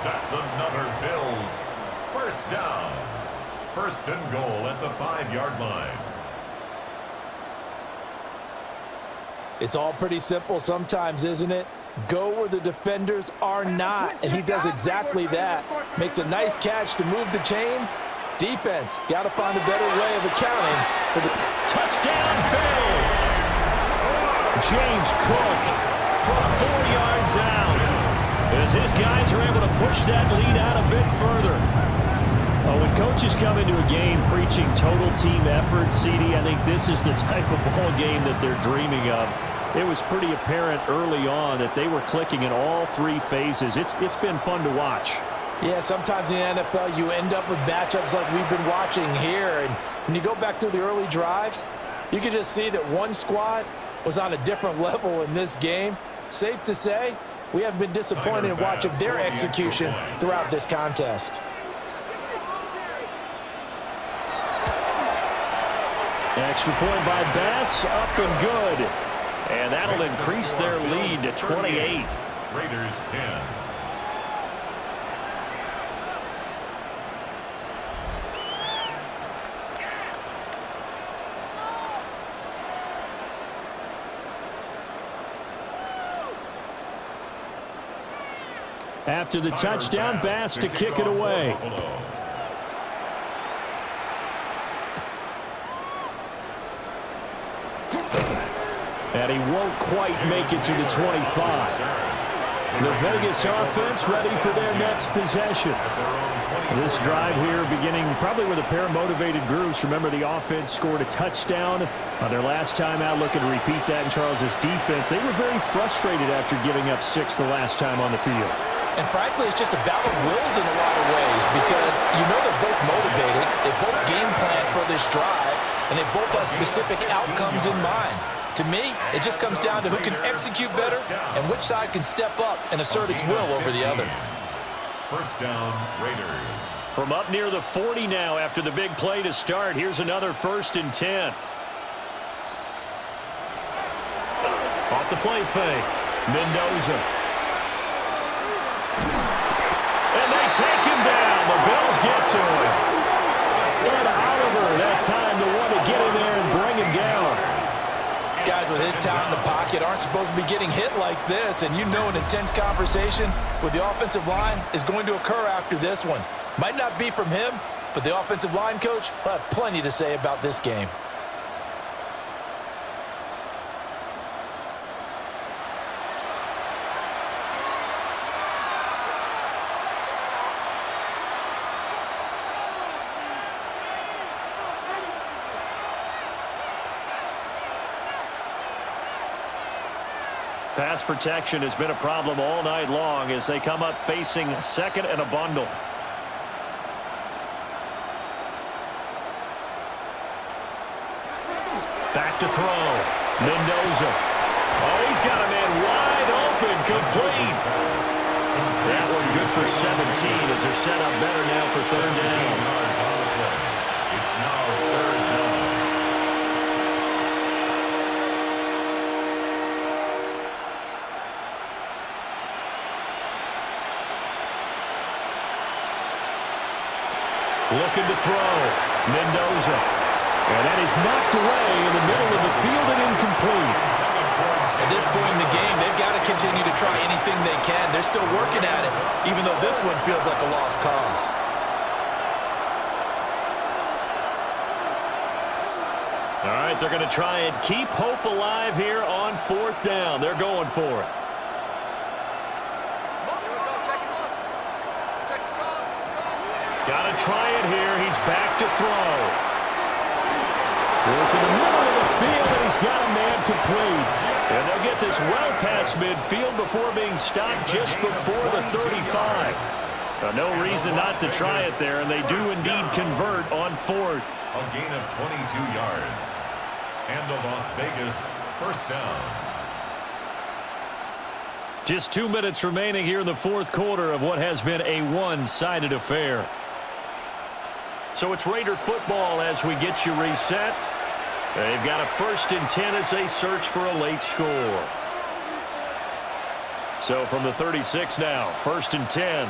[SPEAKER 1] That's another Bills 1st down. 1st and goal at the 5-yard line.
[SPEAKER 4] It's all pretty simple sometimes, isn't it? Go where the defenders are not, and he does exactly that. Makes a nice catch to move the chains. Defense, got to find a better way of accounting for the
[SPEAKER 2] touchdown Bills. James Cook from 4 yards out as his guys are able to push that lead out a bit further. Oh, when coaches come into a game preaching total team effort, CD, I think this is the type of ball game that they're dreaming of. It was pretty apparent early on that they were clicking in all 3 phases. It's been fun to watch.
[SPEAKER 4] Yeah, sometimes in the NFL you end up with matchups like we've been watching here. And when you go back to the early drives, you can just see that one squad was on a different level in this game. Safe to say, we haven't been disappointed in watching their execution throughout this contest.
[SPEAKER 2] Extra point by Bass, up and good. And that'll increase their lead to 28.
[SPEAKER 1] Raiders 10.
[SPEAKER 2] after the touchdown. Bass to kick it away. And he won't quite make it to the 25. The Vegas offense ready for their next possession. This drive here beginning probably with a pair of motivated groups. Remember, the offense scored a touchdown on their last time out. Looking to repeat that in Charles' defense. They were very frustrated after giving up 6 the last time on the field.
[SPEAKER 4] And frankly, it's just a battle of wills in a lot of ways because you know they're both motivated. They both game plan for this drive, and they both have specific outcomes in mind. To me, it just comes down to who can execute better and which side can step up and assert its will over the other.
[SPEAKER 1] First down, Raiders.
[SPEAKER 2] From up near the 40 now after the big play to start. Here's another 1st and 10. Off the play fake. Mendoza. And they take him down. The Bills get to him. And Oliver, that time to want to get in there and bring him down.
[SPEAKER 4] Guys with his talent in the pocket aren't supposed to be getting hit like this, and you know an intense conversation with the offensive line is going to occur after this one. Might not be from him, but the offensive line coach will have plenty to say about this game.
[SPEAKER 2] Pass protection has been a problem all night long as they come up facing 2nd and a bundle. Back to throw. Mendoza. Oh, he's got a man wide open. Complete. That one good for 17 as they're set up better now for 3rd down.
[SPEAKER 1] It's now 3rd down.
[SPEAKER 2] Looking to throw. Mendoza. And that is knocked away in the middle of the field and incomplete.
[SPEAKER 4] At this point in the game, they've got to continue to try anything they can. They're still working at it, even though this one feels like a lost cause.
[SPEAKER 2] All right, they're going to try and keep hope alive here on 4th down. They're going for it. Got to try it here. He's back to throw. Work in the middle of the field, and he's got a man complete. And they'll get this well past midfield before being stopped just before the 35. No reason not to try it there, and they do indeed convert on 4th.
[SPEAKER 1] A gain of 22 yards. And the Las Vegas 1st down.
[SPEAKER 2] Just 2 minutes remaining here in the 4th quarter of what has been a one-sided affair. So it's Raider football as we get you reset. They've got a 1st and 10 as they search for a late score. So from the 36 now, 1st and 10.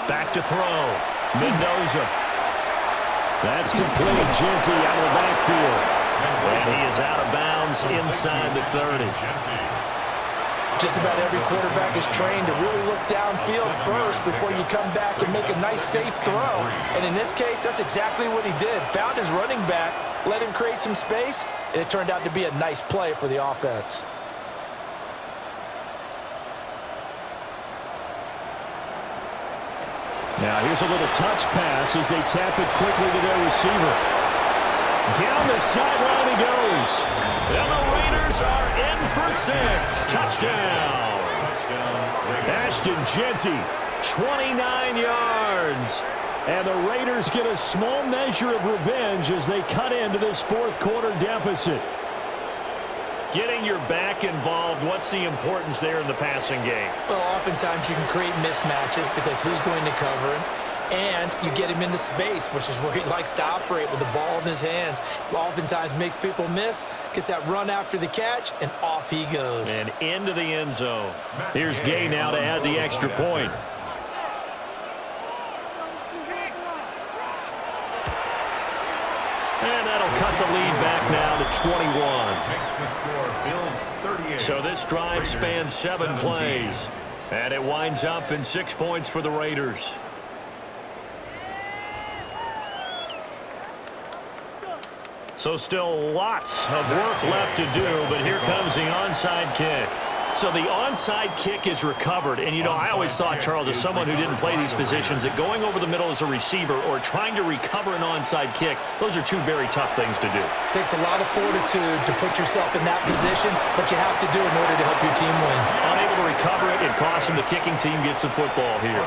[SPEAKER 2] Back to throw. Mendoza. That's complete. Genty out of the backfield. And he is out of bounds inside the 30.
[SPEAKER 4] Just about every quarterback is trained to really look downfield first before you come back and make a nice, safe throw. And in this case, that's exactly what he did. Found his running back, let him create some space, and it turned out to be a nice play for the offense.
[SPEAKER 2] Now here's a little touch pass as they tap it quickly to their receiver. Down the sideline he goes. And the Raiders are in for 6. Touchdown. Ashton Genty, 29 yards. And the Raiders get a small measure of revenge as they cut into this 4th quarter deficit. Getting your back involved, what's the importance there in the passing game?
[SPEAKER 4] Well, oftentimes you can create mismatches because who's going to cover him? And you get him into space, which is where he likes to operate with the ball in his hands. Oftentimes makes people miss, gets that run after the catch, and off he goes.
[SPEAKER 2] And into the end zone. Here's Gay now to add the extra point. And that'll they'll cut the lead back now to 21.
[SPEAKER 1] Makes the score Bills 38.
[SPEAKER 2] So this drive spans 7 plays. And it winds up in 6 points for the Raiders. So still lots of work left to do, but here comes the onside kick. So the onside kick is recovered. And, you know, I always thought, Charles, as someone who didn't play these positions, that going over the middle as a receiver or trying to recover an onside kick, those are 2 very tough things to do.
[SPEAKER 4] It takes a lot of fortitude to put yourself in that position, but you have to do it in order to help your team win.
[SPEAKER 2] Unable to recover it, it costs him. The kicking team gets the football here.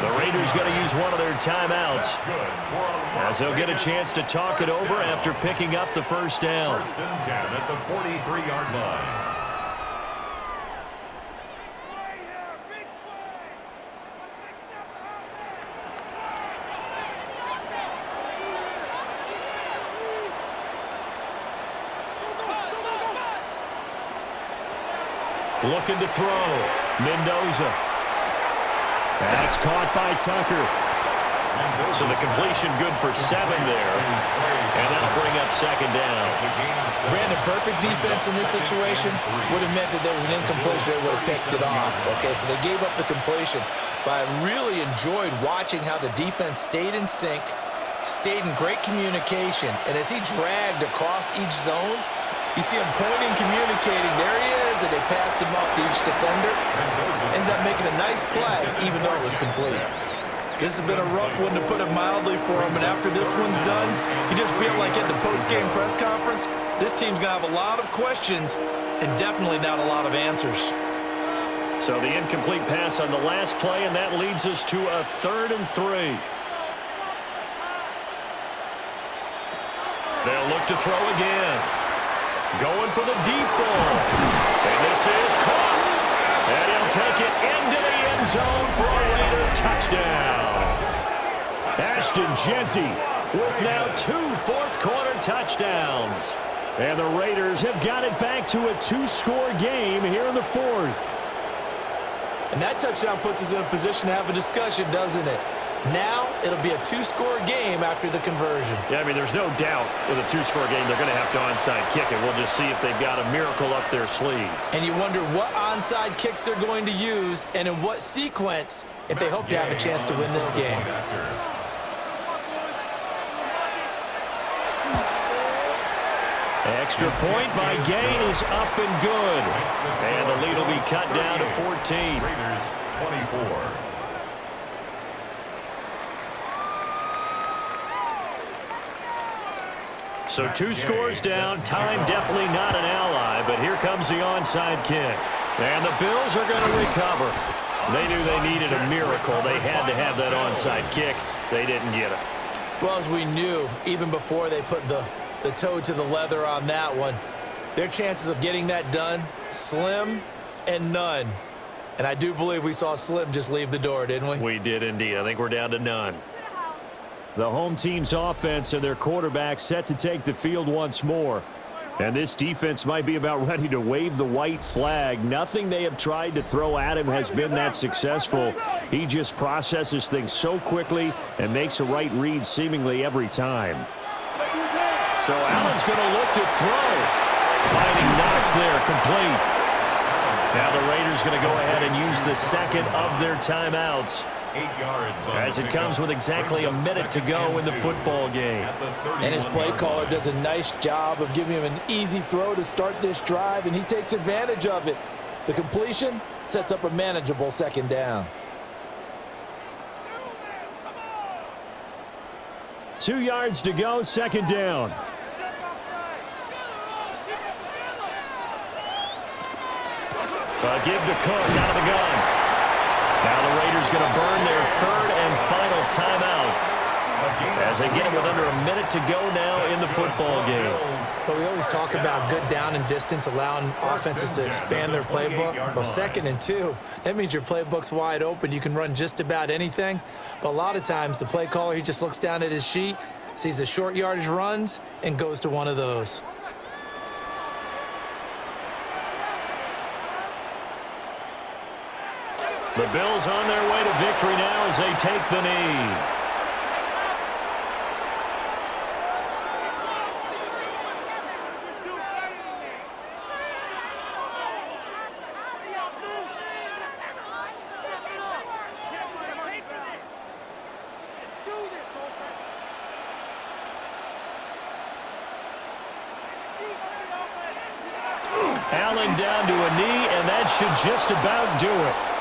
[SPEAKER 2] The Raiders going to use one of their timeouts as they'll get a chance to talk it over after picking up the first down.
[SPEAKER 1] First and 10 at the 43-yard line.
[SPEAKER 2] Looking to throw. Mendoza. That's caught by Tucker. So the completion good for 7 there. And that'll bring up second down.
[SPEAKER 4] Brandon, perfect defense in this situation would have meant that there was an incompletion. They would have picked it off. Okay, so they gave up the completion. But I really enjoyed watching how the defense stayed in sync, stayed in great communication. And as he dragged across each zone, you see him pointing, communicating. There he is, and they passed him off to each defender. Ended up making a nice play, even though it was complete. This has been a rough one, to put it mildly, for him. And after this one's done, you just feel like at the post-game press conference, this team's going to have a lot of questions and definitely not a lot of answers.
[SPEAKER 2] So the incomplete pass on the last play, and that leads us to a 3rd and 3. They'll look to throw again. Going for the deep ball. And this is caught. And he'll take it into the end zone for a Raider touchdown. Ashton Genty with now 2 fourth-quarter touchdowns. And the Raiders have got it back to a 2-score game here in the 4th.
[SPEAKER 4] And that touchdown puts us in a position to have a discussion, doesn't it? Now it'll be a 2-score game after the conversion.
[SPEAKER 2] Yeah, I mean, there's no doubt with a 2-score game they're going to have to onside kick it. We'll just see if they've got a miracle up their sleeve.
[SPEAKER 4] And you wonder what onside kicks they're going to use and in what sequence if they hope to have a chance to win this game.
[SPEAKER 2] Extra point by Gain is up and good. And the lead will be cut down to 14.
[SPEAKER 1] Raiders 24.
[SPEAKER 2] So 2 scores down. Time definitely not an ally, but here comes the onside kick. And the Bills are going to recover. They knew they needed a miracle. They had to have that onside kick. They didn't get it.
[SPEAKER 4] Well, as we knew, even before they put the toe to the leather on that one, their chances of getting that done, slim and none. And I do believe we saw Slim just leave the door, didn't we?
[SPEAKER 2] We did indeed. I think we're down to none. The home team's offense and their quarterback set to take the field once more. And this defense might be about ready to wave the white flag. Nothing they have tried to throw at him has been that successful. He just processes things so quickly and makes a right read seemingly every time. So Allen's going to look to throw. Finding Knox there, complete. Now the Raiders going to go ahead and use the second of their timeouts,
[SPEAKER 1] 8 yards
[SPEAKER 2] as it comes with exactly a minute to go in the football game.
[SPEAKER 4] And his play caller does a nice job of giving him an easy throw to start this drive, and he takes advantage of it. The completion sets up a manageable second down.
[SPEAKER 2] 2 yards to go, second down. Give to Cook out of the gun. Now the Raiders going to burn their 3rd and final timeout as they get it with under a minute to go now in the football game.
[SPEAKER 4] But we always talk about good down and distance, allowing offenses to expand their playbook. Well, 2nd and 2, that means your playbook's wide open. You can run just about anything. But a lot of times the play caller, he just looks down at his sheet, sees the short yardage runs, and goes to one of those.
[SPEAKER 2] The Bills on their way to victory now as they take the knee. taken down to a knee, and that should just about do it.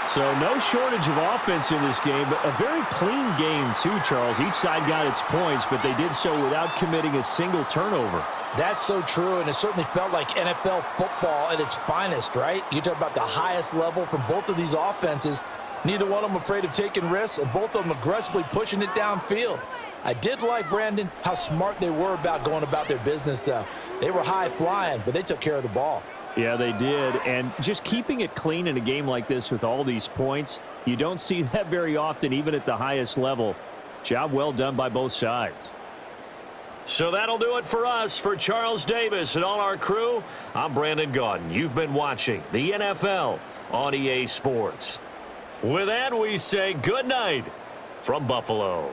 [SPEAKER 2] So no shortage of offense in this game, but a very clean game too, Charles. Each side got its points, but they did so without committing a single turnover.
[SPEAKER 3] That's so true, and it certainly felt like NFL football at its finest, right? You talk about the highest level from both of these offenses. Neither one of them afraid of taking risks, and both of them aggressively pushing it downfield. I did like, Brandon, how smart they were about going about their business, though. They were high-flying, but they took care of the ball.
[SPEAKER 2] Yeah, they did, and just keeping it clean in a game like this with all these points, you don't see that very often, even at the highest level. Job well done by both sides. So that'll do it for us. For Charles Davis and all our crew, I'm Brandon Gaudin. You've been watching the NFL on EA Sports. With that, we say good night from Buffalo.